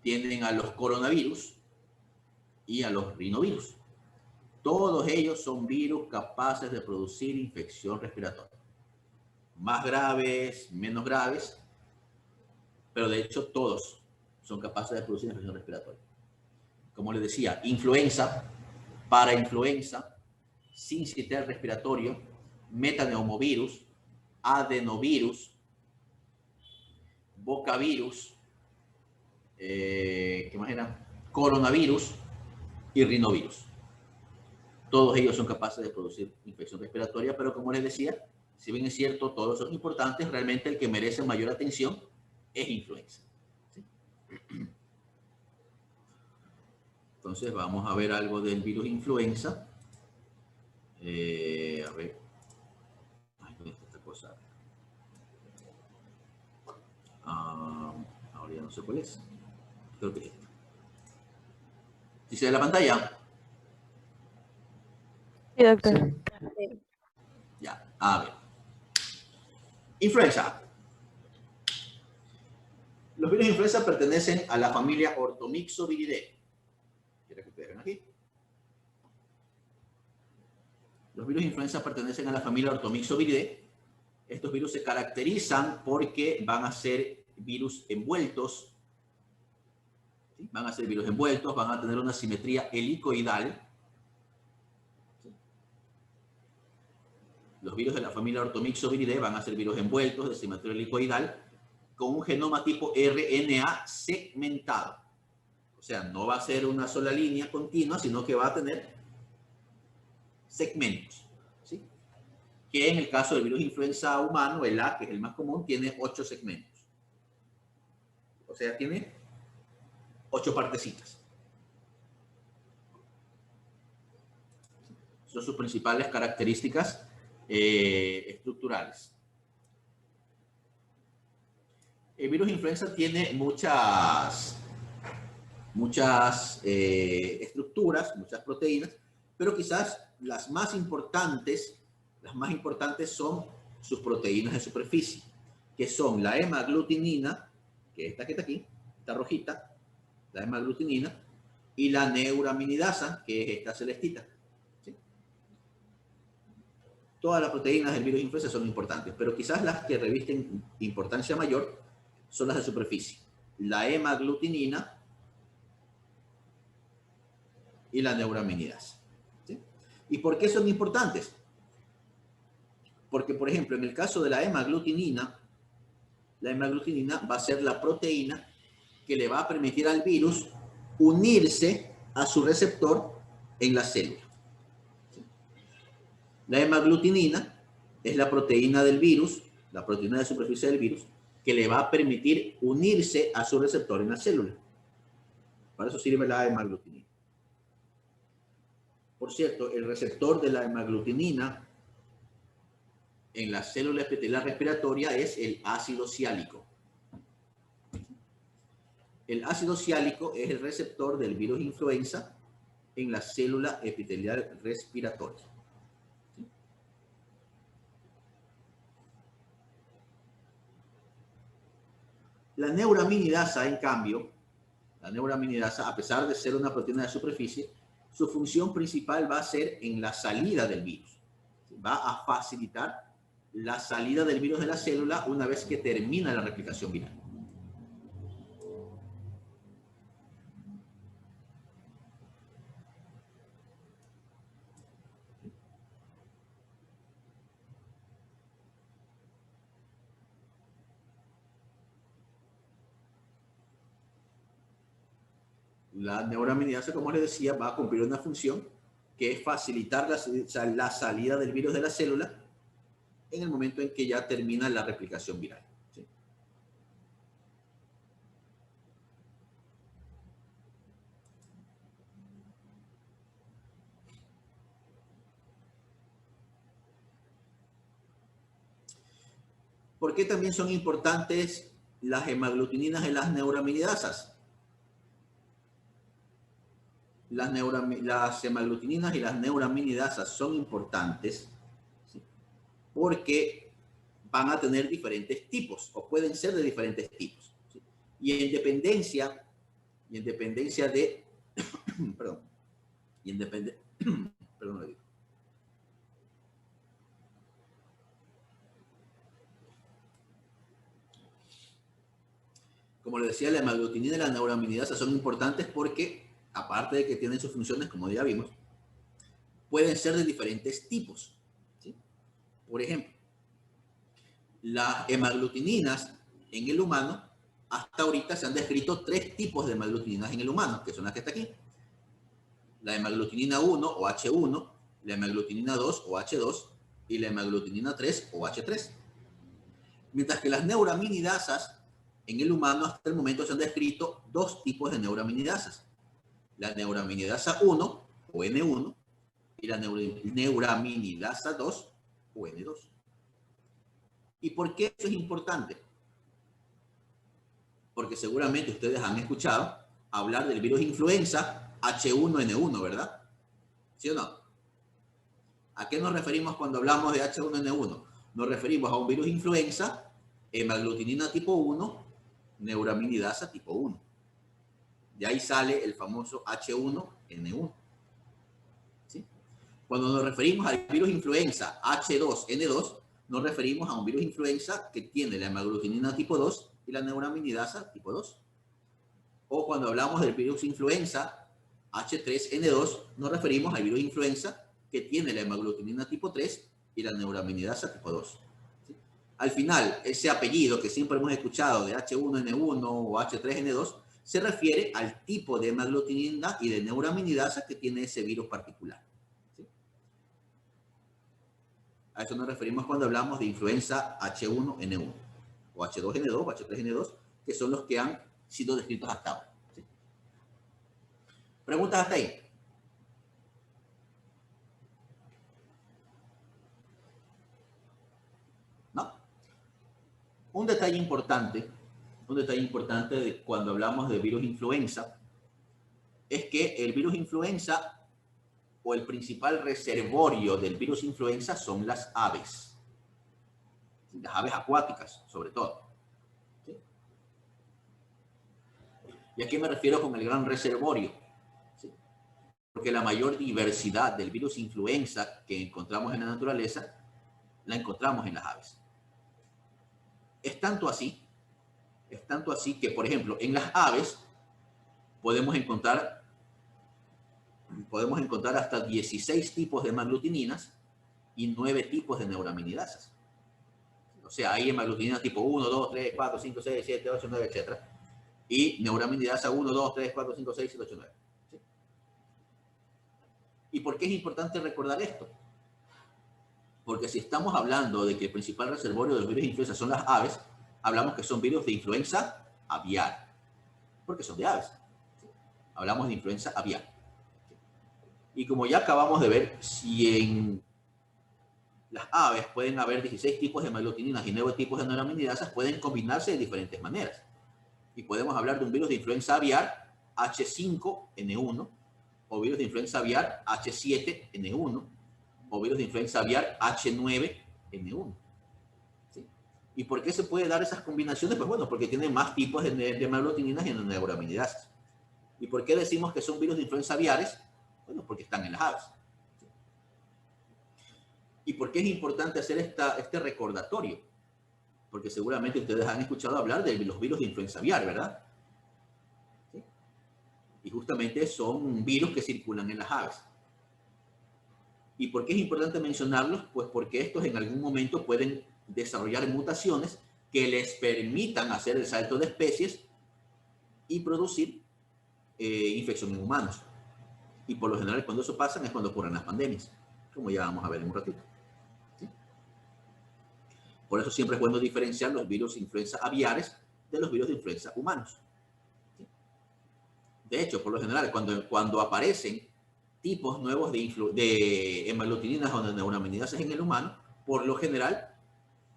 tienden a los coronavirus y a los rinovirus. Todos ellos son virus capaces de producir infección respiratoria. Más graves, menos graves, pero de hecho todos son capaces de producir infección respiratoria. Como les decía, influenza, parainfluenza, sincitial respiratorio, metaneumovirus, adenovirus, bocavirus, ¿qué más era? Coronavirus y rinovirus. Todos ellos son capaces de producir infección respiratoria, pero como les decía, si bien es cierto, todos son importantes, realmente el que merece mayor atención es influenza. ¿Sí? Entonces vamos a ver algo del virus influenza. A ver. Ay, ¿dónde está esta cosa? Ahora ya no sé cuál es. Creo que es esta. ¿Sí se ve la pantalla? Sí, doctor. Sí. Ya, a ver. Influenza. Los virus de influenza pertenecen a la familia Orthomyxoviridae. ¿Quieren que ustedes vean aquí? Los virus de influenza pertenecen a la familia Orthomyxoviridae. Estos virus se caracterizan porque van a ser virus envueltos. ¿Sí? Van a ser virus envueltos, van a tener una simetría helicoidal. ¿Sí? Los virus de la familia Orthomyxoviridae van a ser virus envueltos de simetría helicoidal con un genoma tipo RNA segmentado. O sea, no va a ser una sola línea continua, sino que va a tener segmentos. ¿Sí? Que en el caso del virus influenza humano, el A, que es el más común, tiene 8 segmentos. sea, tiene 8 partecitas. Son sus principales características estructurales. El virus influenza tiene muchas estructuras, muchas proteínas, pero quizás las más importantes son sus proteínas de superficie, que son la hemaglutinina, que es esta que está aquí, esta rojita, la hemaglutinina, y la neuraminidasa, que es esta celestita. ¿Sí? Todas las proteínas del virus influenza son importantes, pero quizás las que revisten importancia mayor son las de superficie. La hemaglutinina y la neuraminidasa. ¿Sí? ¿Y por qué son importantes? Porque, por ejemplo, en el caso de la hemaglutinina va a ser la proteína que le va a permitir al virus unirse a su receptor en la célula. ¿Sí? La hemaglutinina es la proteína del virus, la proteína de superficie del virus, que le va a permitir unirse a su receptor en la célula. Para eso sirve la hemaglutinina. Por cierto, el receptor de la hemaglutinina en la célula epitelial respiratoria es el ácido ciálico. El ácido ciálico es el receptor del virus influenza en la célula epitelial respiratoria. ¿Sí? La neuraminidasa, en cambio, a pesar de ser una proteína de superficie, su función principal va a ser en la salida del virus. Va a facilitar la salida del virus de la célula una vez que termina la replicación viral. La neuraminidasa, como les decía, va a cumplir una función que es facilitar la salida del virus de la célula en el momento en que ya termina la replicación viral. ¿Sí? ¿Por qué también son importantes las hemaglutininas y las neuraminidasas? Las hemaglutininas y las neuraminidasas son importantes, ¿sí? Porque van a tener diferentes tipos, o pueden ser de diferentes tipos, ¿sí? Y en dependencia de, perdón, como les decía, la hemaglutinina y la neuraminidasa son importantes porque, aparte de que tienen sus funciones, como ya vimos, pueden ser de diferentes tipos, ¿sí? Por ejemplo, las hemaglutininas en el humano, hasta ahorita se han descrito 3 tipos de hemaglutininas en el humano, que son las que está aquí. La hemaglutinina 1 o H1, la hemaglutinina 2 o H2 y la hemaglutinina 3 o H3. Mientras que las neuraminidasas en el humano hasta el momento se han descrito 2 tipos de neuraminidasas. La neuraminidasa 1 o N1 y la neuraminidasa 2 o N2. ¿Y por qué eso es importante? Porque seguramente ustedes han escuchado hablar del virus influenza H1N1, ¿verdad? ¿Sí o no? ¿A qué nos referimos cuando hablamos de H1N1? Nos referimos a un virus influenza, hemaglutinina tipo 1, neuraminidasa tipo 1. De ahí sale el famoso H1N1. ¿Sí? Cuando nos referimos al virus influenza H2N2, nos referimos a un virus influenza que tiene la hemaglutinina tipo 2 y la neuraminidasa tipo 2. O cuando hablamos del virus influenza H3N2, nos referimos al virus influenza que tiene la hemaglutinina tipo 3 y la neuraminidasa tipo 2. ¿Sí? Al final, ese apellido que siempre hemos escuchado de H1N1 o H3N2 se refiere al tipo de hemaglutinina y de neuraminidasa que tiene ese virus particular. ¿Sí? A eso nos referimos cuando hablamos de influenza H1N1 o H2N2 o H3N2, que son los que han sido descritos hasta ahora. ¿Sí? ¿Preguntas hasta ahí? ¿No? Un detalle importante de cuando hablamos de virus influenza es que el virus influenza o el principal reservorio del virus influenza son las aves acuáticas, sobre todo. ¿Sí? ¿Y a qué me refiero con el gran reservorio? ¿Sí? Porque la mayor diversidad del virus influenza que encontramos en la naturaleza, la encontramos en las aves. Es tanto así que, por ejemplo, en las aves podemos encontrar hasta 16 tipos de hemaglutininas y 9 tipos de neuraminidasas. O sea, hay hemaglutininas tipo 1, 2, 3, 4, 5, 6, 7, 8, 9, etc. Y neuraminidasa 1, 2, 3, 4, 5, 6, 7, 8, 9. ¿Sí? ¿Y por qué es importante recordar esto? Porque si estamos hablando de que el principal reservorio del virus de influenza son las aves, hablamos que son virus de influenza aviar, porque son de aves. ¿Sí? Hablamos de influenza aviar. ¿Sí? Y como ya acabamos de ver, si en las aves pueden haber 16 tipos de hemaglutininas y 9 tipos de neuraminidasas, pueden combinarse de diferentes maneras. Y podemos hablar de un virus de influenza aviar H5N1, o virus de influenza aviar H7N1, o virus de influenza aviar H9N1. ¿Sí? ¿Y por qué se puede dar esas combinaciones? Pues bueno, porque tienen más tipos de hemaglutininas y de neuraminidasas. ¿Y por qué decimos que son virus de influenza aviares? Bueno, porque están en las aves. ¿Y por qué es importante hacer este recordatorio? Porque seguramente ustedes han escuchado hablar de los virus de influenza aviar, ¿verdad? ¿Sí? Y justamente son virus que circulan en las aves. ¿Y por qué es importante mencionarlos? Pues porque estos en algún momento pueden desarrollar mutaciones que les permitan hacer el salto de especies y producir infección en humanos. Y por lo general cuando eso pasa es cuando ocurren las pandemias, como ya vamos a ver en un ratito. ¿Sí? Por eso siempre es bueno diferenciar los virus de influenza aviares de los virus de influenza humanos. ¿Sí? De hecho, por lo general, cuando aparecen tipos nuevos de hemaglutininas o de neuraminidasas en el humano, por lo general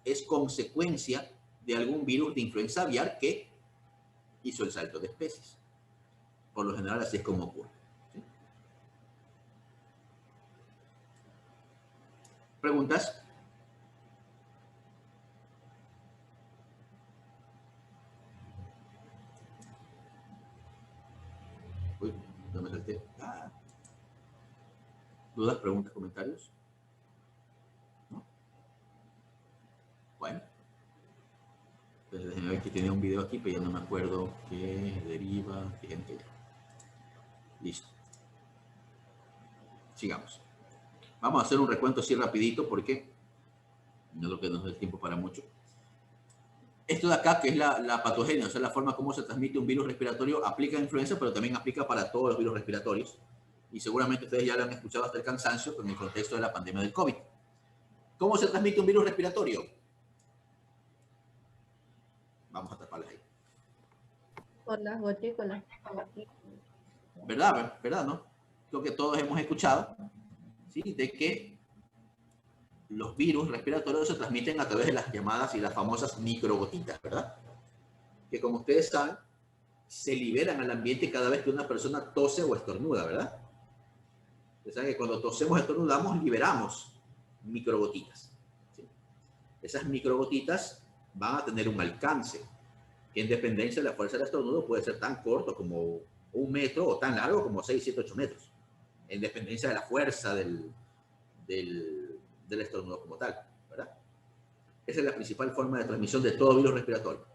es consecuencia de algún virus de influenza aviar que hizo el salto de especies. Por lo general así es como ocurre. ¿Sí? ¿Preguntas? Uy, no me salté. ¿Dudas, preguntas, comentarios? ¿No? Bueno. Entonces déjenme ver que tenía un video aquí, pero ya no me acuerdo qué deriva, qué gente. Listo. Sigamos. Vamos a hacer un recuento así rapidito porque no creo que nos dé tiempo para mucho. Esto de acá, que es la patogenia, o sea, la forma como se transmite un virus respiratorio, aplica a influenza, pero también aplica para todos los virus respiratorios. Y seguramente ustedes ya lo han escuchado hasta el cansancio con el contexto de la pandemia del COVID. ¿Cómo se transmite un virus respiratorio? Vamos a taparles ahí. Por las gotículas. ¿Verdad? ¿Verdad, no? Creo que todos hemos escuchado, ¿sí?, de que los virus respiratorios se transmiten a través de las llamadas y las famosas microgotitas, ¿verdad? Que como ustedes saben, se liberan al ambiente cada vez que una persona tose o estornuda, ¿verdad? Ustedes saben que cuando tosemos o estornudamos, liberamos microgotitas. ¿Sí? Esas microgotitas van a tener un alcance que en dependencia de la fuerza del estornudo puede ser tan corto como 1 metro o tan largo como 6, 7, 8 metros, en dependencia de la fuerza del estornudo como tal, ¿verdad? Esa es la principal forma de transmisión de todo virus respiratorio.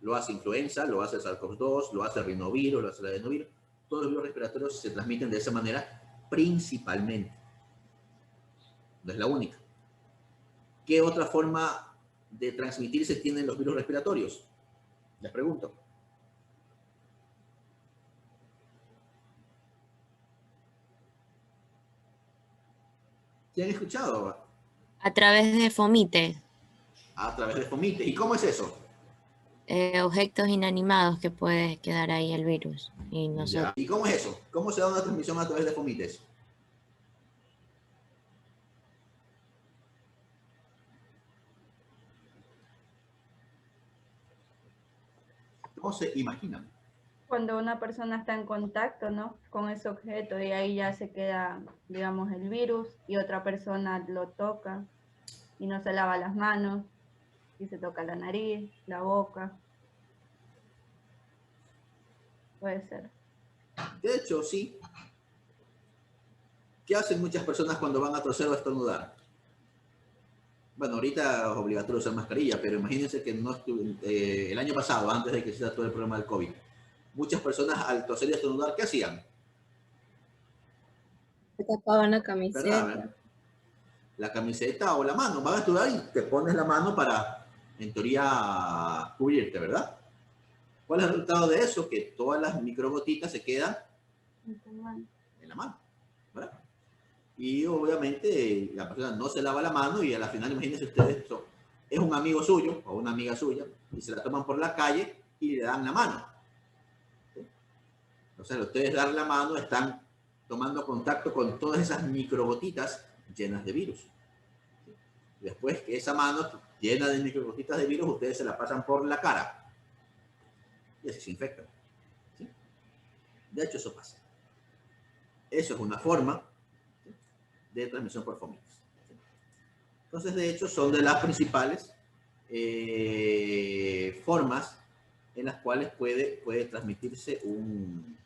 Lo hace influenza, lo hace SARS-CoV-2, lo hace rinovirus, lo hace el adenovirus. Todos los virus respiratorios se transmiten de esa manera principalmente. No es la única. ¿Qué otra forma de transmitirse tienen los virus respiratorios? Les pregunto. ¿Qué han escuchado? A través de fomite. A través de fomite. ¿Y cómo es eso? objetos inanimados que puede quedar ahí el virus. Y Ya. nosotros. ¿Y cómo es eso? ¿Cómo se da una transmisión a través de fomites? ¿Cómo se imaginan? Cuando una persona está en contacto, ¿no? Con ese objeto y ahí ya se queda, digamos, el virus y otra persona lo toca y no se lava las manos y se toca la nariz, la boca. Puede ser. De hecho, sí. ¿Qué hacen muchas personas cuando van a toser o a estornudar? Bueno, ahorita es obligatorio usar mascarilla, pero imagínense que no el año pasado, antes de que se todo el problema del COVID, muchas personas al toser y estornudar, ¿qué hacían? Se tapaban la camiseta. ¿Verdad? La camiseta o la mano. Van a estornudar y te pones la mano para, en teoría, cubrirte, ¿verdad? ¿Cuál es el resultado de eso? Que todas las microgotitas se quedan en la mano, ¿verdad? Y obviamente la persona no se lava la mano y a la final, imagínense ustedes, es un amigo suyo o una amiga suya y se la toman por la calle y le dan la mano. ¿Sí? O sea, ustedes dar la mano están tomando contacto con todas esas microgotitas llenas de virus. ¿Sí? Después que esa mano llena de microgotitas de virus, ustedes se la pasan por la cara y así se infectan. ¿Sí? De hecho, eso pasa. Eso es una forma de transmisión por fomites. Entonces, de hecho, son de las principales formas en las cuales puede transmitirse un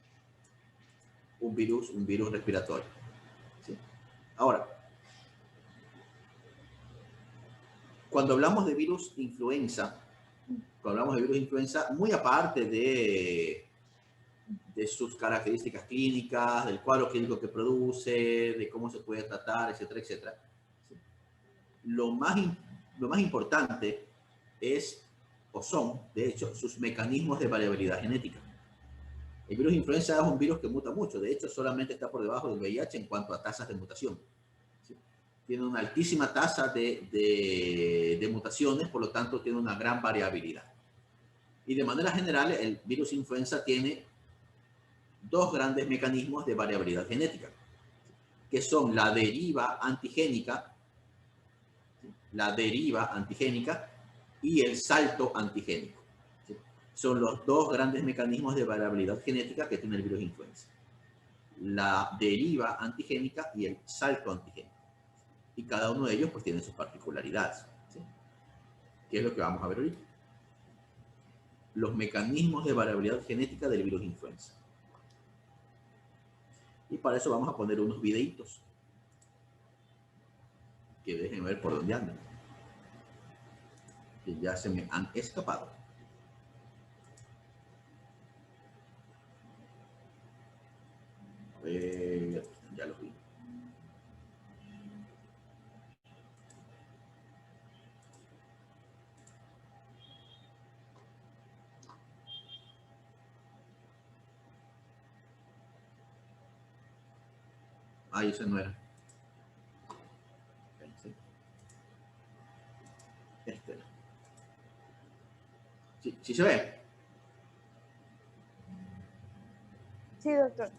virus respiratorio. ¿Sí? Ahora, cuando hablamos de virus influenza, muy aparte de sus características clínicas, del cuadro clínico que produce, de cómo se puede tratar, etcétera, etcétera. ¿Sí? Lo más importante es, o son, de hecho, sus mecanismos de variabilidad genética. El virus influenza es un virus que muta mucho, de hecho, solamente está por debajo del VIH en cuanto a tasas de mutación. ¿Sí? Tiene una altísima tasa de mutaciones, por lo tanto, tiene una gran variabilidad. Y de manera general, el virus influenza tiene dos grandes mecanismos de variabilidad genética, que son la deriva antigénica y el salto antigénico. ¿Sí? Son los dos grandes mecanismos de variabilidad genética que tiene el virus influenza. La deriva antigénica y el salto antigénico. Y cada uno de ellos pues tiene sus particularidades. ¿Sí? ¿Qué es lo que vamos a ver ahorita? Los mecanismos de variabilidad genética del virus influenza. Y para eso vamos a poner unos videitos que dejen ver por dónde andan, que ya se me han escapado. Ya los vi. Ahí ese no era. Este era. ¿Sí se ve? Sí, doctor.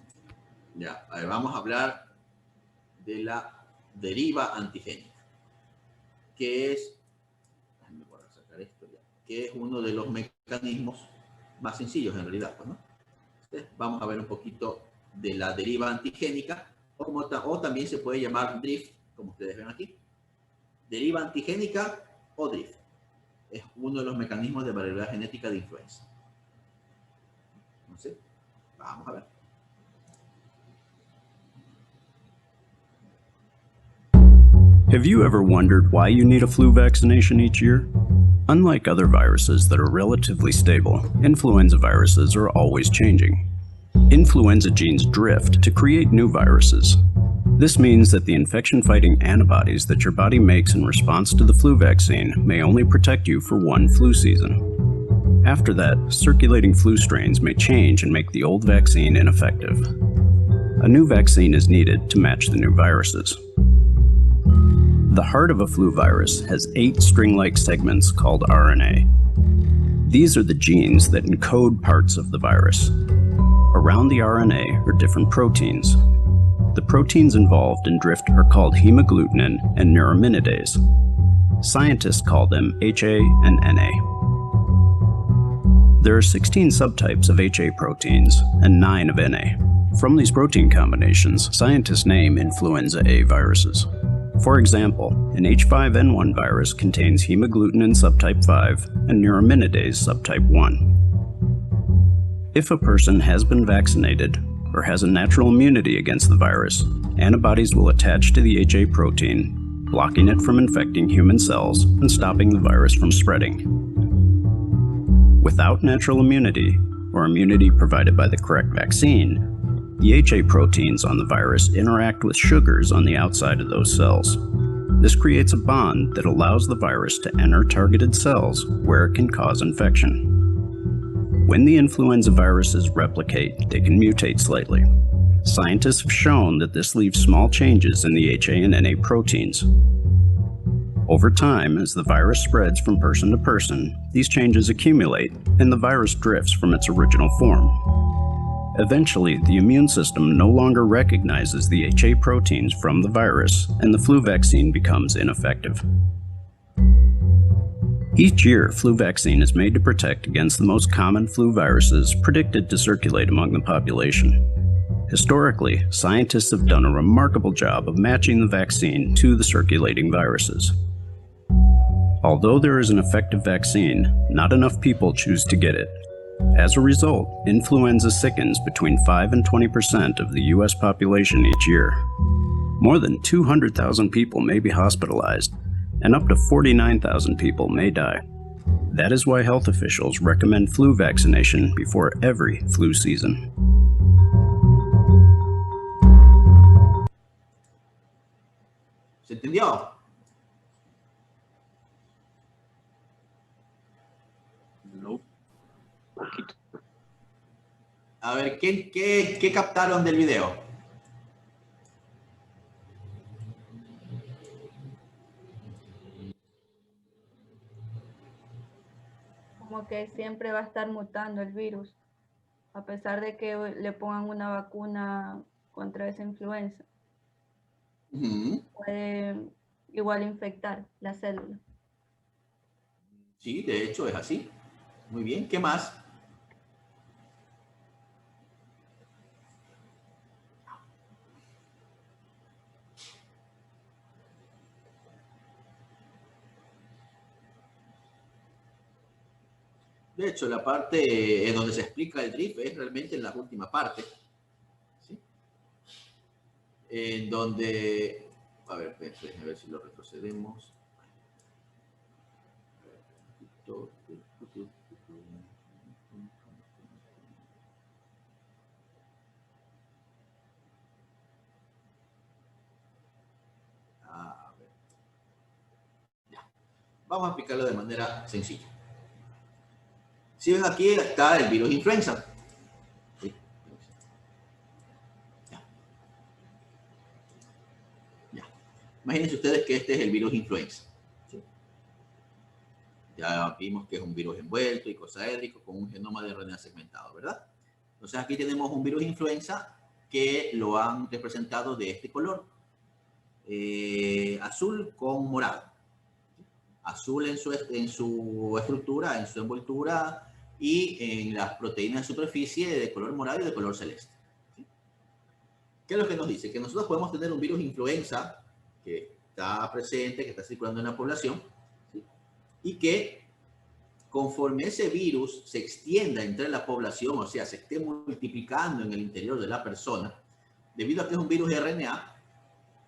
Ya, a ver, vamos a hablar de la deriva antigénica, que es, déjame sacar esto ya, que es uno de los mecanismos más sencillos en realidad, ¿no? Entonces, vamos a ver un poquito de la deriva antigénica, o también se puede llamar drift, como ustedes ven aquí. Deriva antigénica o drift. Es uno de los mecanismos de variabilidad genética de influenza. Entonces, vamos a ver. Have you ever wondered why you need a flu vaccination each year? Unlike other viruses that are relatively stable, influenza viruses are always changing. Influenza genes drift to create new viruses. This means that the infection-fighting antibodies that your body makes in response to the flu vaccine may only protect you for one flu season. After that, circulating flu strains may change and make the old vaccine ineffective. A new vaccine is needed to match the new viruses. The heart of a flu virus has 8 string-like segments called RNA. These are the genes that encode parts of the virus. Around the RNA are different proteins. The proteins involved in drift are called hemagglutinin and neuraminidase. Scientists call them HA and NA. There are 16 subtypes of HA proteins and 9 of NA. From these protein combinations, scientists name influenza A viruses. For example, an H5N1 virus contains hemagglutinin subtype 5 and neuraminidase subtype 1. If a person has been vaccinated or has a natural immunity against the virus, antibodies will attach to the HA protein, blocking it from infecting human cells and stopping the virus from spreading. Without natural immunity, or immunity provided by the correct vaccine, the HA proteins on the virus interact with sugars on the outside of those cells. This creates a bond that allows the virus to enter targeted cells where it can cause infection. When the influenza viruses replicate, they can mutate slightly. Scientists have shown that this leaves small changes in the HA and NA proteins. Over time, as the virus spreads from person to person, these changes accumulate and the virus drifts from its original form. Eventually, the immune system no longer recognizes the HA proteins from the virus and the flu vaccine becomes ineffective. Each year, flu vaccine is made to protect against the most common flu viruses predicted to circulate among the population. Historically, scientists have done a remarkable job of matching the vaccine to the circulating viruses. Although there is an effective vaccine, not enough people choose to get it. As a result, influenza sickens between 5 and 20% of the US population each year. More than 200,000 people may be hospitalized, and up to 49,000 people may die. That is why health officials recommend flu vaccination before every flu season. ¿Se entendió? No. Poquito. A ver, ¿qué captaron del video? Como que siempre va a estar mutando el virus, a pesar de que le pongan una vacuna contra esa influenza. Puede igual infectar la célula. Sí, de hecho es así. Muy bien, ¿qué más? De hecho, la parte en donde se explica el drift es realmente en la última parte, ¿sí? En donde, a ver si lo retrocedemos. A ver. Ya. Vamos a explicarlo de manera sencilla. Si ven aquí está el virus influenza. ¿Sí? Ya. Imagínense ustedes que este es el virus influenza. ¿Sí? Ya vimos que es un virus envuelto y cosaédrico con un genoma de RNA segmentado, ¿verdad? Entonces aquí tenemos un virus influenza que lo han representado de este color. Azul con morado. Azul en su estructura, en su envoltura, y en las proteínas de superficie de color morado y de color celeste. ¿Sí? ¿Qué es lo que nos dice? Que nosotros podemos tener un virus influenza que está presente, que está circulando en la población, ¿sí? Y que conforme ese virus se extienda entre la población, o sea, se esté multiplicando en el interior de la persona, debido a que es un virus RNA,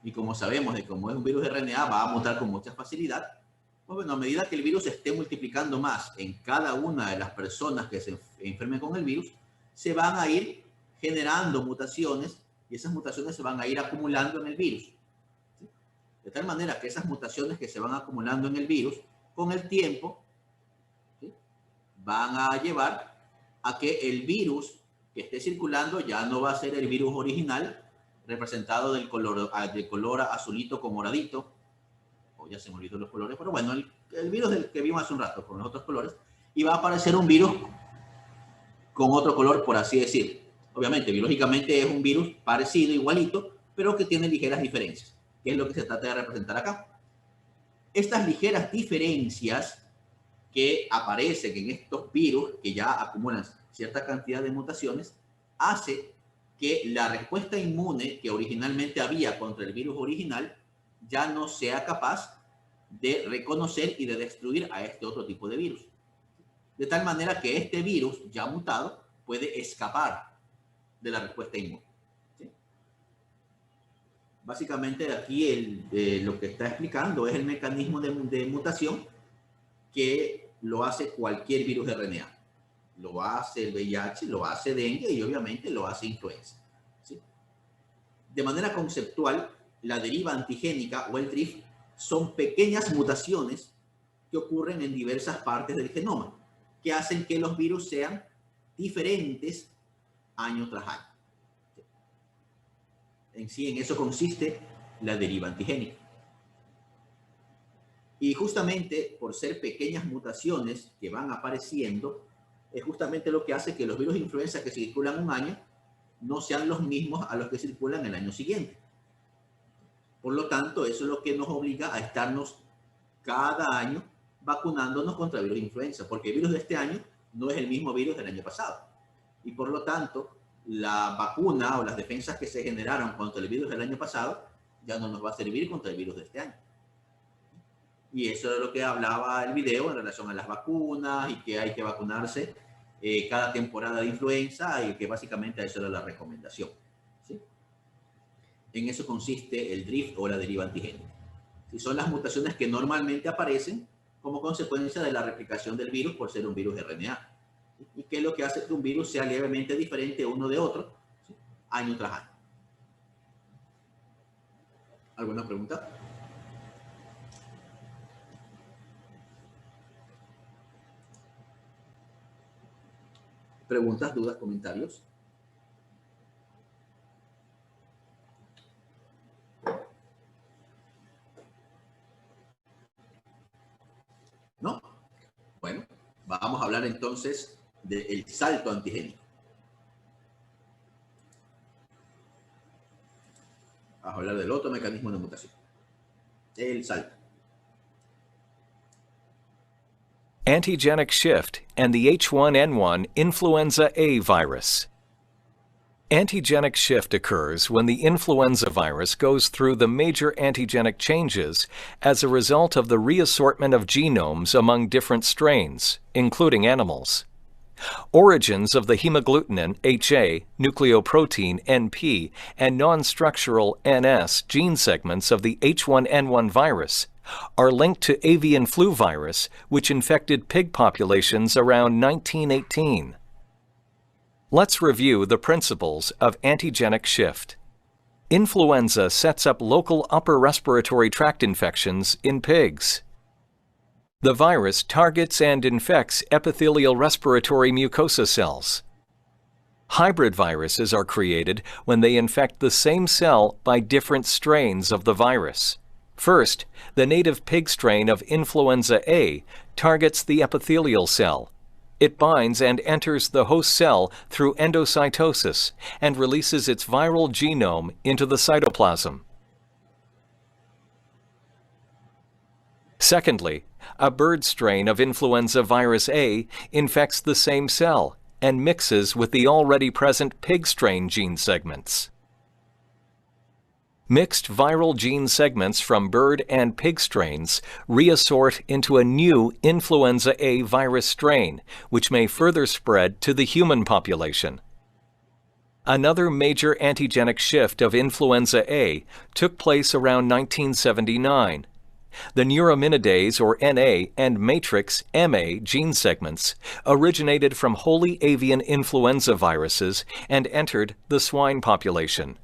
y como sabemos de cómo es un virus RNA, va a mutar con mucha facilidad. Pues bueno, a medida que el virus se esté multiplicando más en cada una de las personas que se enfermen con el virus, se van a ir generando mutaciones y esas mutaciones se van a ir acumulando en el virus. ¿Sí? De tal manera que esas mutaciones que se van acumulando en el virus, con el tiempo, ¿sí?, van a llevar a que el virus que esté circulando ya no va a ser el virus original, representado del color azulito con moradito. Ya se me olvidó los colores, pero bueno, el virus del que vimos hace un rato con los otros colores, y va a aparecer un virus con otro color, por así decir. Obviamente, biológicamente es un virus parecido, igualito, pero que tiene ligeras diferencias, que es lo que se trata de representar acá. Estas ligeras diferencias que aparecen en estos virus, que ya acumulan cierta cantidad de mutaciones, hace que la respuesta inmune que originalmente había contra el virus original ya no sea capaz de reconocer y de destruir a este otro tipo de virus. De tal manera que este virus ya mutado puede escapar de la respuesta inmune. ¿Sí? Básicamente aquí lo que está explicando es el mecanismo de mutación que lo hace cualquier virus RNA. Lo hace el VIH, lo hace dengue y obviamente lo hace influenza. ¿Sí? De manera conceptual, la deriva antigénica o el drift son pequeñas mutaciones que ocurren en diversas partes del genoma, que hacen que los virus sean diferentes año tras año. En sí, en eso consiste la deriva antigénica. Y justamente por ser pequeñas mutaciones que van apareciendo, es justamente lo que hace que los virus de influenza que circulan un año no sean los mismos a los que circulan el año siguiente. Por lo tanto, eso es lo que nos obliga a estarnos cada año vacunándonos contra el virus de influenza, porque el virus de este año no es el mismo virus del año pasado. Y por lo tanto, la vacuna o las defensas que se generaron contra el virus del año pasado ya no nos va a servir contra el virus de este año. Y eso es lo que hablaba el video en relación a las vacunas y que hay que vacunarse cada temporada de influenza y que básicamente eso era la recomendación. ¿Sí? En eso consiste el drift o la deriva antigénica. Si son las mutaciones que normalmente aparecen como consecuencia de la replicación del virus por ser un virus RNA. ¿Y qué es lo que hace que un virus sea levemente diferente uno de otro, ¿sí? Año tras año? ¿Alguna pregunta? ¿Preguntas, dudas, comentarios? ¿No? Bueno, vamos a hablar entonces del salto antigénico. Vamos a hablar del otro mecanismo de mutación. El salto. Antigenic shift and the H1N1 influenza A virus. Antigenic shift occurs when the influenza virus goes through the major antigenic changes as a result of the reassortment of genomes among different strains, including animals. Origins of the hemagglutinin HA, nucleoprotein NP, and non-structural NS gene segments of the H1N1 virus are linked to avian flu virus, which infected pig populations around 1918. Let's review the principles of antigenic shift. Influenza sets up local upper respiratory tract infections in pigs. The virus targets and infects epithelial respiratory mucosa cells. Hybrid viruses are created when they infect the same cell by different strains of the virus. First, the native pig strain of influenza A targets the epithelial cell. It binds and enters the host cell through endocytosis and releases its viral genome into the cytoplasm. Secondly, a bird strain of influenza virus A infects the same cell and mixes with the already present pig strain gene segments. Mixed viral gene segments from bird and pig strains reassort into a new influenza A virus strain, which may further spread to the human population. Another major antigenic shift of influenza A took place around 1979. The neuraminidase or NA and matrix MA gene segments originated from wholly avian influenza viruses and entered the swine population.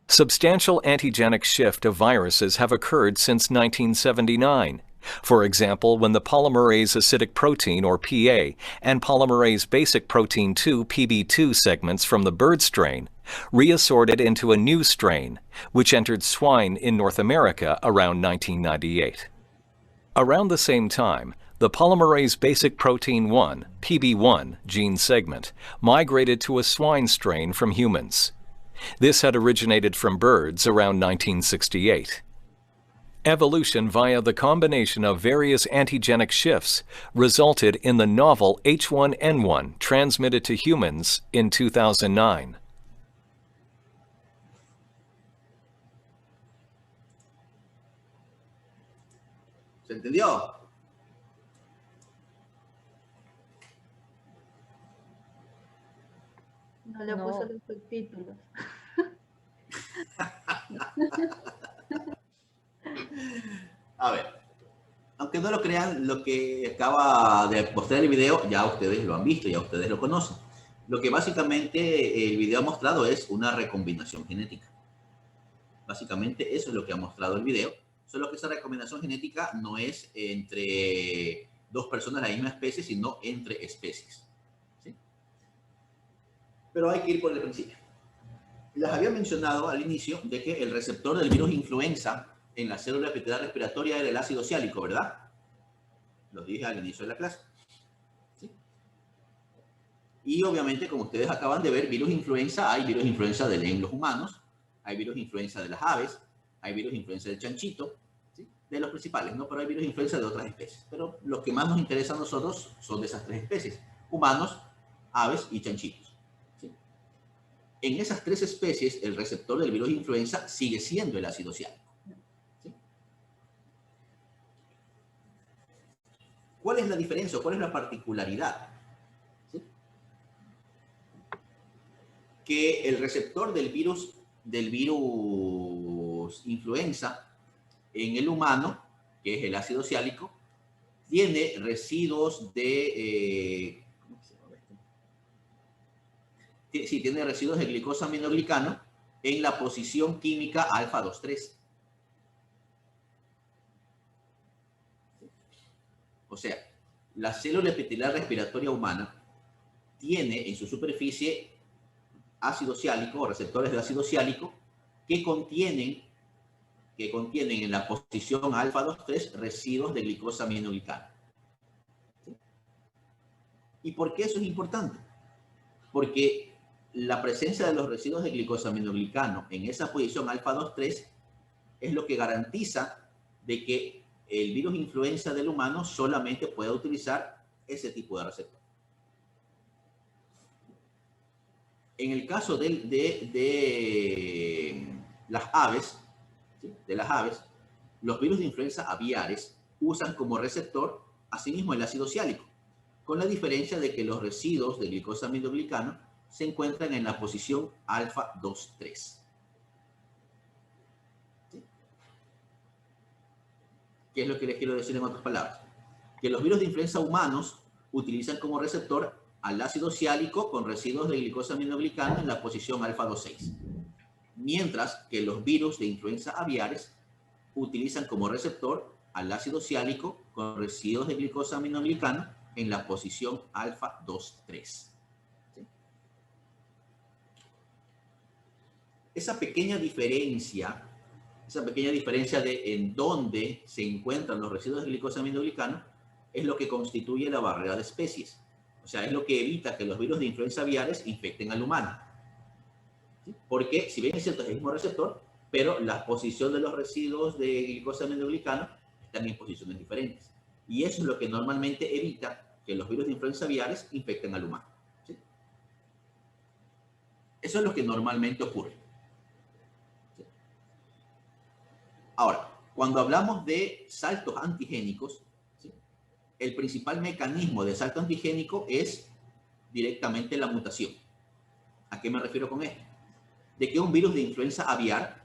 Substantial antigenic shift of viruses have occurred since 1979. For example, when the polymerase acidic protein or PA and polymerase basic protein 2 PB2 segments from the bird strain reassorted into a new strain, which entered swine in North America around 1998. Around the same time, the polymerase basic protein 1, PB1, gene segment migrated to a swine strain from humans. This had originated from birds around 1968. Evolution via the combination of various antigenic shifts resulted in the novel H1N1 transmitted to humans in 2009. ¿Se entendió? No le puso los subtítulos. A ver, aunque no lo crean, lo que acaba de mostrar el video ya ustedes lo han visto, ya ustedes lo conocen. Lo que básicamente el video ha mostrado es una recombinación genética. Básicamente eso es lo que ha mostrado el video, solo que esa recombinación genética no es entre dos personas de la misma especie, sino entre especies. ¿Sí? Pero hay que ir por el principio. Les había mencionado al inicio de que el receptor del virus influenza en la célula epitelar respiratoria era el ácido ciálico, ¿verdad? Lo dije al inicio de la clase. ¿Sí? Y obviamente, como ustedes acaban de ver, virus influenza, hay virus influenza en los humanos, hay virus influenza de las aves, hay virus influenza del chanchito, ¿sí? De los principales, ¿no? Pero hay virus influenza de otras especies. Pero los que más nos interesan a nosotros son de esas tres especies: humanos, aves y chanchitos. ¿Sí? En esas tres especies, el receptor del virus influenza sigue siendo el ácido ciálico. ¿Cuál es la diferencia o cuál es la particularidad? ¿Sí? Que el receptor del virus influenza en el humano, que es el ácido ciálico, tiene residuos de... tiene residuos de glicosaminoglicano en la posición química alfa 2,3. O sea, la célula epitelar respiratoria humana tiene en su superficie ácido ciálico o receptores de ácido ciálico que contienen en la posición alfa 2,3 residuos de glicosaminoglicano. ¿Sí? ¿Y por qué eso es importante? Porque la presencia de los residuos de glicosaminoglicano en esa posición alfa 2,3 es lo que garantiza de que el virus influenza del humano solamente puede utilizar ese tipo de receptor. En el caso de las aves, ¿sí? Los virus de influenza aviares usan como receptor asimismo el ácido ciálico, con la diferencia de que los residuos de glicosaminoglicano se encuentran en la posición alfa 2,3. ¿Qué es lo que les quiero decir en otras palabras? Que los virus de influenza humanos utilizan como receptor al ácido ciálico con residuos de glicosaminoglicano en la posición alfa 2,6. Mientras que los virus de influenza aviares utilizan como receptor al ácido ciálico con residuos de glicosaminoglicano en la posición alfa 2,3. ¿Sí? Esa pequeña diferencia de en dónde se encuentran los residuos de glicosaminoglicano es lo que constituye la barrera de especies. O sea, es lo que evita que los virus de influenza aviares infecten al humano. ¿Sí? Porque, si bien es cierto, es el mismo receptor, pero la posición de los residuos de glicosaminoglicano están en posiciones diferentes. Y eso es lo que normalmente evita que los virus de influenza aviares infecten al humano. ¿Sí? Eso es lo que normalmente ocurre. Ahora, cuando hablamos de saltos antigénicos, ¿sí? El principal mecanismo de salto antigénico es directamente la mutación. ¿A qué me refiero con esto? De que un virus de influenza aviar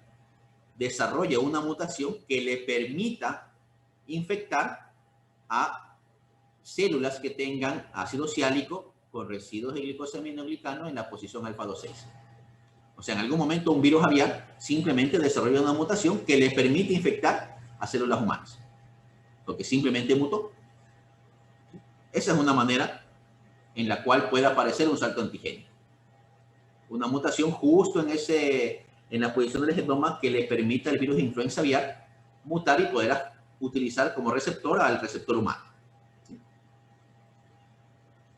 desarrolla una mutación que le permita infectar a células que tengan ácido ciálico con residuos de glicosaminoglicano en la posición alfa 2,6. O sea, en algún momento un virus aviar simplemente desarrolla una mutación que le permite infectar a células humanas. Porque simplemente mutó. Esa es una manera en la cual puede aparecer un salto antigénico. Una mutación justo en la posición del genoma que le permita al virus de influenza aviar mutar y poder utilizar como receptor al receptor humano. ¿Sí?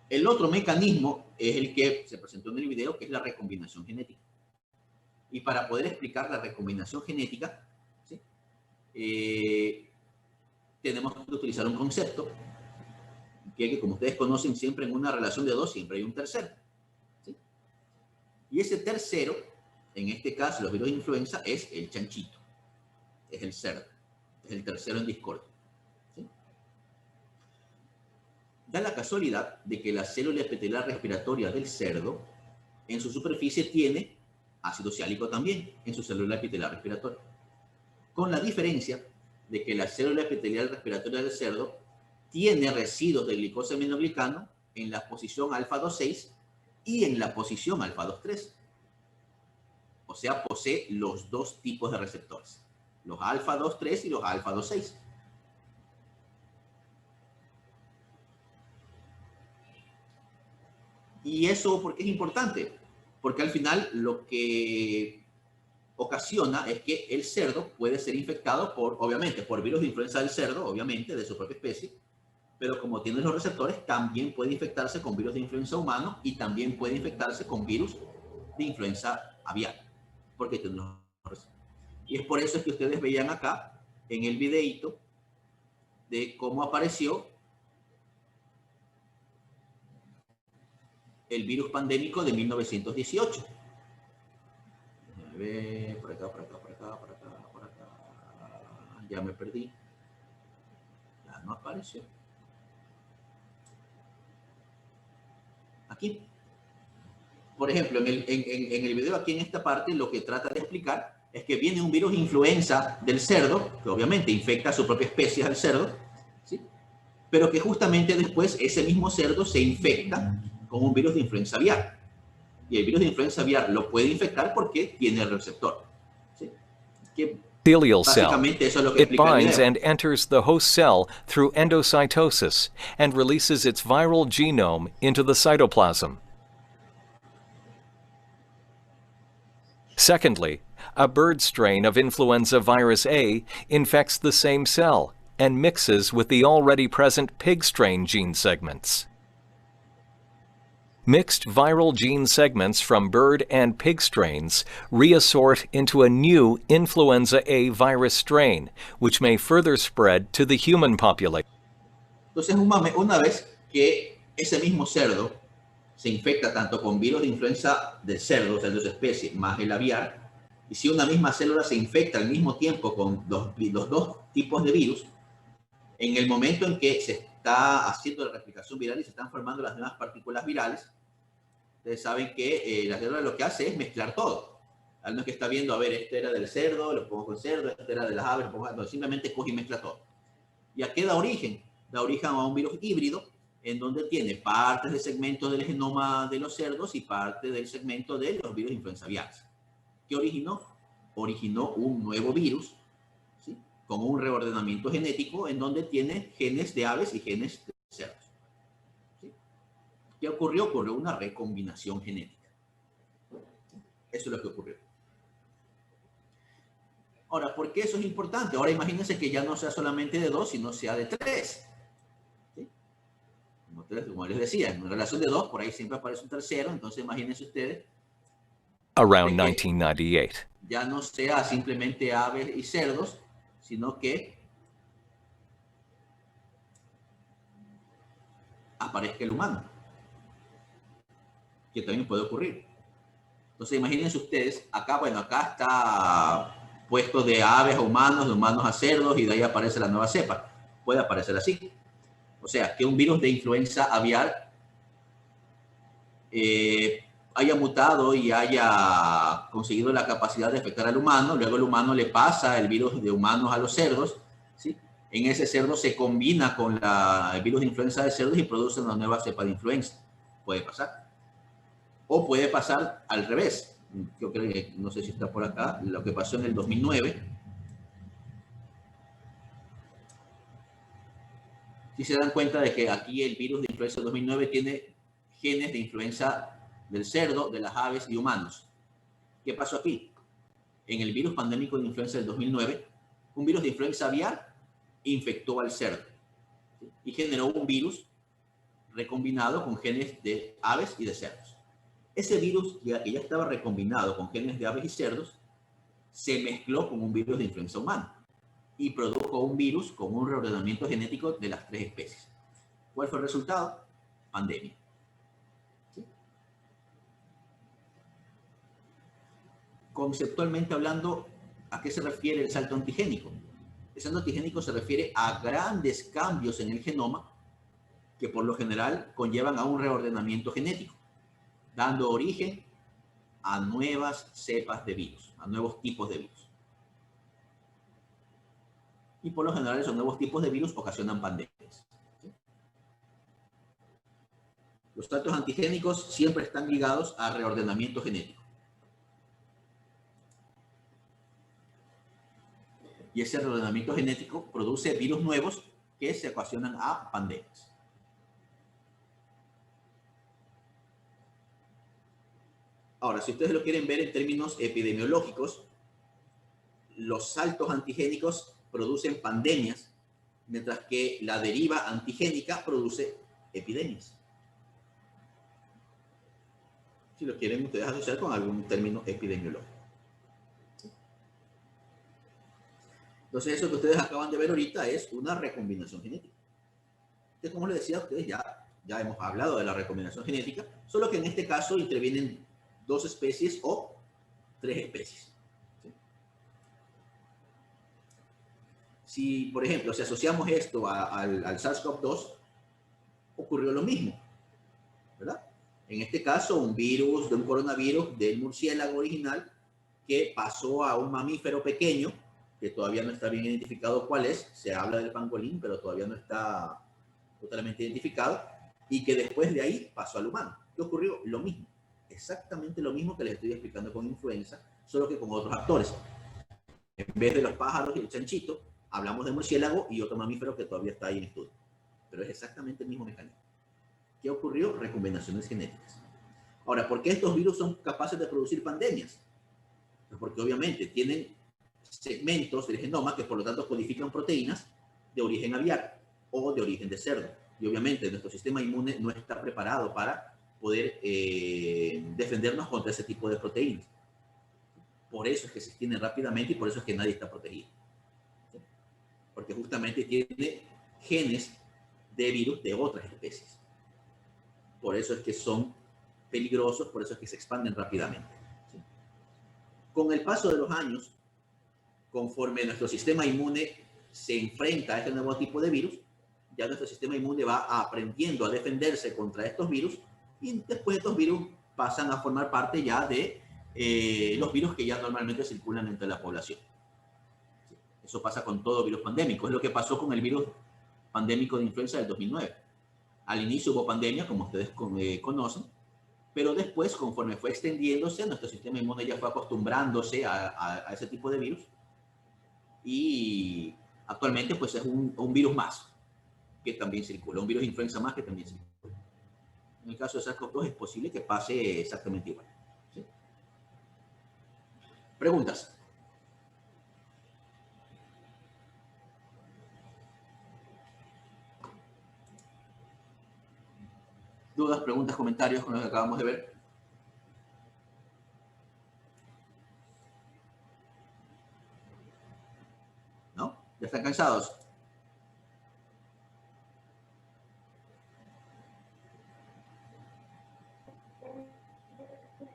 El otro mecanismo es el que se presentó en el video, que es la recombinación genética. Y para poder explicar la recombinación genética, ¿sí? Tenemos que utilizar un concepto que, como ustedes conocen, siempre en una relación de dos siempre hay un tercero, ¿sí? Y ese tercero, en este caso los virus de influenza, es el chanchito, es el cerdo, es el tercero en discordia. Da la casualidad de que la célula epitelial respiratoria del cerdo, en su superficie tiene ácido ciálico también, en su célula epitelial respiratoria. Con la diferencia de que la célula epitelial respiratoria del cerdo tiene residuos de glicosaminoglicano en la posición alfa 2,6 y en la posición alfa 2,3. O sea, posee los dos tipos de receptores, los alfa 2,3 y los alfa 2,6. ¿Y eso por qué es importante? Porque al final lo que ocasiona es que el cerdo puede ser infectado obviamente, por virus de influenza del cerdo, obviamente, de su propia especie, pero como tiene los receptores, también puede infectarse con virus de influenza humano y también puede infectarse con virus de influenza aviar, porque tiene los receptores. Y es por eso que ustedes veían acá, en el videíto, de cómo apareció el virus pandémico de 1918. Por acá. Ya me perdí. Ya no apareció. Aquí. Por ejemplo, en el video aquí en esta parte lo que trata de explicar es que viene un virus influenza del cerdo, que obviamente infecta a su propia especie al cerdo, ¿sí? Pero que justamente después ese mismo cerdo se infecta con un virus de influenza aviar. Y el virus de influenza aviar lo puede infectar porque tiene el receptor, ¿sí? Que epithelial cell. eso es lo que It explica el binds video. and enters the host cell through endocytosis and releases its viral genome into the cytoplasm. Secondly, a bird strain of influenza virus A infects the same cell and mixes with the already present pig strain gene segments. Mixed viral gene segments from bird and pig strains reassort into a new influenza A virus strain, which may further spread to the human population. Entonces, una vez que ese mismo cerdo se infecta tanto con virus de influenza del cerdo, o sea, de su especie, más el aviar, y si una misma célula se infecta al mismo tiempo con los dos tipos de virus, en el momento en que se está haciendo la replicación viral y se están formando las nuevas partículas virales, ustedes saben que la célula lo que hace es mezclar todo. No es que está viendo, a ver, este era del cerdo, lo pongo con cerdo, este era de las aves, lo pongo, no, simplemente coge y mezcla todo. ¿Y a qué da origen? Da origen a un virus híbrido, en donde tiene partes de segmentos del genoma de los cerdos y parte del segmento de los virus de influenza aviares. ¿Qué originó? Originó un nuevo virus, ¿sí? Con un reordenamiento genético en donde tiene genes de aves y genes de cerdos. ¿Sí? ¿Qué ocurrió? Ocurrió una recombinación genética. Eso es lo que ocurrió. Ahora, ¿por qué eso es importante? Ahora imagínense que ya no sea solamente de 2, sino sea de 3. Como les decía, en una relación de 2, por ahí siempre aparece un tercero, entonces imagínense ustedes. Around 1998. Ya no sea simplemente aves y cerdos, sino que aparezca el humano, que también puede ocurrir. Entonces imagínense ustedes, acá, bueno, acá está puesto de aves a humanos, de humanos a cerdos, y de ahí aparece la nueva cepa. Puede aparecer así. O sea, que un virus de influenza aviar haya mutado y haya conseguido la capacidad de afectar al humano, luego el humano le pasa el virus de humanos a los cerdos, ¿sí? En ese cerdo se combina con el virus de influenza de cerdos y produce una nueva cepa de influenza. Puede pasar. O puede pasar al revés. Yo creo que, no sé si está por acá, lo que pasó en el 2009. Si se dan cuenta de que aquí el virus de influenza 2009 tiene genes de influenza del cerdo, de las aves y humanos. ¿Qué pasó aquí? En el virus pandémico de influenza del 2009, un virus de influenza aviar infectó al cerdo, ¿sí? Y generó un virus recombinado con genes de aves y de cerdos. Ese virus que ya estaba recombinado con genes de aves y cerdos se mezcló con un virus de influenza humana y produjo un virus con un reordenamiento genético de las 3 especies. ¿Cuál fue el resultado? Pandemia. ¿Sí? Conceptualmente hablando, ¿a qué se refiere el salto antigénico? El salto antigénico se refiere a grandes cambios en el genoma que por lo general conllevan a un reordenamiento genético, dando origen a nuevas cepas de virus, a nuevos tipos de virus. Y por lo general esos nuevos tipos de virus ocasionan pandemias. ¿Sí? Los saltos antigénicos siempre están ligados a reordenamiento genético. Y ese reordenamiento genético produce virus nuevos que se ocasionan a pandemias. Ahora, si ustedes lo quieren ver en términos epidemiológicos, los saltos antigénicos producen pandemias, mientras que la deriva antigénica produce epidemias. Si lo quieren ustedes asociar con algún término epidemiológico. Entonces, eso que ustedes acaban de ver ahorita es una recombinación genética. Entonces, como les decía a ustedes, ya hemos hablado de la recombinación genética, solo que en este caso intervienen 2 especies o 3 especies. ¿Sí? Si, por ejemplo, si asociamos esto al SARS-CoV-2, ocurrió lo mismo, ¿verdad? En este caso, un virus, de un coronavirus del murciélago original que pasó a un mamífero pequeño, que todavía no está bien identificado cuál es, se habla del pangolín, pero todavía no está totalmente identificado, y que después de ahí pasó al humano. ¿Qué ocurrió? Lo mismo. Exactamente lo mismo que les estoy explicando con influenza, solo que con otros actores. En vez de los pájaros y el chanchito, hablamos de murciélago y otro mamífero que todavía está ahí en estudio. Pero es exactamente el mismo mecanismo. ¿Qué ocurrió? Recombinaciones genéticas. Ahora, ¿por qué estos virus son capaces de producir pandemias? Pues porque obviamente tienen segmentos del genoma que por lo tanto codifican proteínas de origen aviar o de origen de cerdo. Y obviamente nuestro sistema inmune no está preparado para poder defendernos contra ese tipo de proteínas. Por eso es que se extienden rápidamente y por eso es que nadie está protegido. ¿Sí? Porque justamente tiene genes de virus de otras especies. Por eso es que son peligrosos, por eso es que se expanden rápidamente. ¿Sí? Con el paso de los años, conforme nuestro sistema inmune se enfrenta a este nuevo tipo de virus, ya nuestro sistema inmune va aprendiendo a defenderse contra estos virus y después estos virus pasan a formar parte ya de los virus que ya normalmente circulan entre la población. ¿Sí? Eso pasa con todo virus pandémico. Es lo que pasó con el virus pandémico de influenza del 2009. Al inicio hubo pandemia, como ustedes conocen, pero después, conforme fue extendiéndose, nuestro sistema inmune ya fue acostumbrándose a ese tipo de virus y actualmente pues es un virus más que también circula, un virus de influenza más que también circula. En el caso de SARS-CoV-2 es posible que pase exactamente igual. ¿Sí? ¿Preguntas? ¿Dudas, preguntas, comentarios con lo que acabamos de ver? ¿No? ¿Ya están cansados?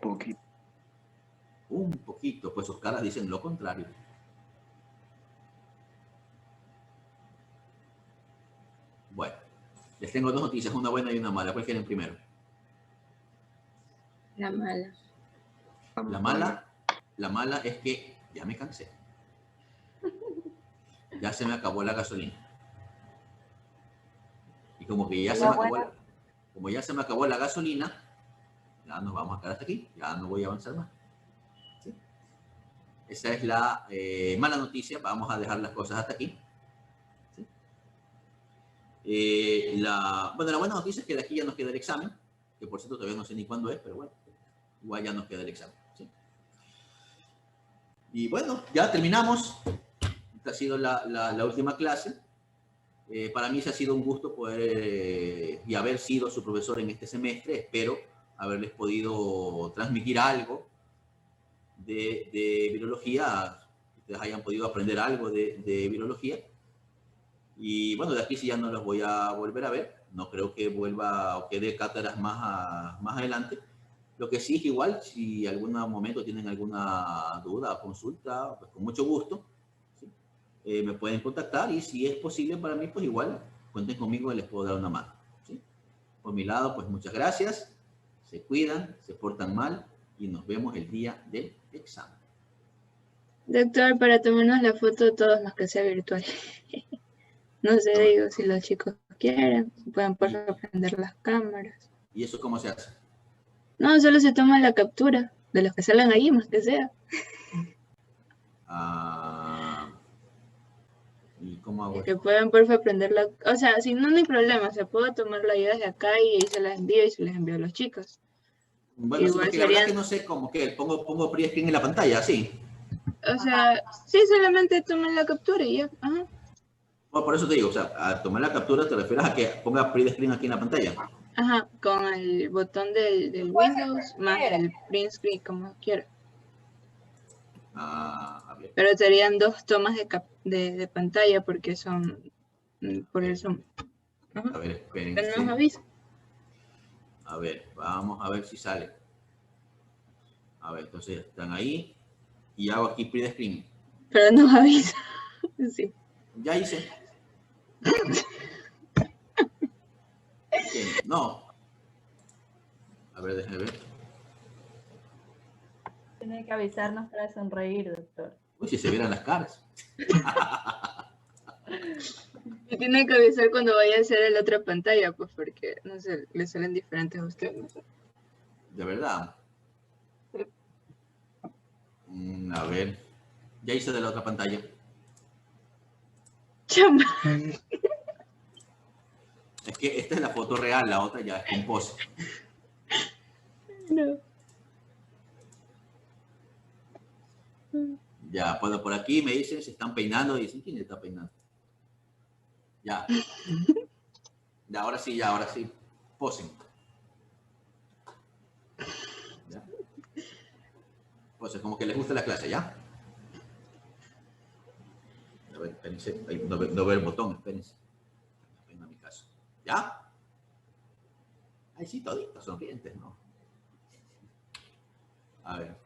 Poquito. Un poquito, pues sus caras dicen lo contrario. Bueno, les tengo 2 noticias, una buena y una mala. ¿Cuál quieren primero? La mala. La mala es que ya me cansé. Ya se me acabó la gasolina. Y como que ya se me acabó la gasolina, ya nos vamos a quedar hasta aquí, ya no voy a avanzar más. ¿Sí? Esa es la mala noticia, vamos a dejar las cosas hasta aquí. ¿Sí? La buena noticia es que de aquí ya nos queda el examen, que por cierto todavía no sé ni cuándo es, pero bueno, igual ya nos queda el examen. ¿Sí? Y bueno, ya terminamos. Esta ha sido la última clase. Para mí se ha sido un gusto poder y haber sido su profesor en este semestre. Espero haberles podido transmitir algo de virología, que ustedes hayan podido aprender algo de virología. Y bueno, de aquí sí ya no los voy a volver a ver. No creo que vuelva o que dé cátedras más adelante. Lo que sí es igual, si algún momento tienen alguna duda o consulta, pues con mucho gusto, ¿sí? Me pueden contactar y si es posible para mí, pues igual, cuenten conmigo y les puedo dar una mano, ¿sí? Por mi lado, pues muchas gracias. Se cuidan, se portan mal y nos vemos el día del examen. Doctor, para tomarnos la foto todos más que sea virtual. No sé, digo, si los chicos quieren, pueden por prender las cámaras. ¿Y eso cómo se hace? No, solo se toma la captura de los que salen ahí, más que sea. ¿Y cómo hago Que pueden porfa prender la... O sea, si no, no hay problema, se puede tomarla yo desde acá y ahí se las envío y se les envío a los chicos. Bueno, sí, porque la verdad es que no sé cómo que pongo pre screen en la pantalla, sí. O sea, sí, solamente tomen la captura y ya. Ajá. Bueno, por eso te digo, o sea, a tomar la captura te refieres a que ponga print screen aquí en la pantalla. Ajá, con el botón del Windows más el print screen, como quiera. A ver. Pero serían 2 tomas de pantalla porque son por el Zoom. Ajá. A ver, esperen. Pero nos avisa. A ver, vamos a ver si sale. A ver, entonces están ahí y hago aquí print screen. Pero nos avisa. Sí. Ya hice. No. A ver, déjame ver. Tiene que avisarnos para sonreír, doctor. Uy, si se vieran las caras. Y tiene que avisar cuando vaya a hacer la otra pantalla, pues porque, no sé, le salen diferentes a ustedes. De verdad. A ver. Ya hice de la otra pantalla. Chamba. Es que esta es la foto real, la otra ya es con pose. No. Ya, por aquí me dicen, se están peinando y dicen, ¿quién está peinando? Ya. Ya, ahora sí, posen. ¿Ya? Posen, como que les gusta la clase, ¿ya? A ver, espérense, no veo el botón, espérense. En mi caso. ¿Ya? Ay, sí, toditos sonrientes, ¿no? A ver.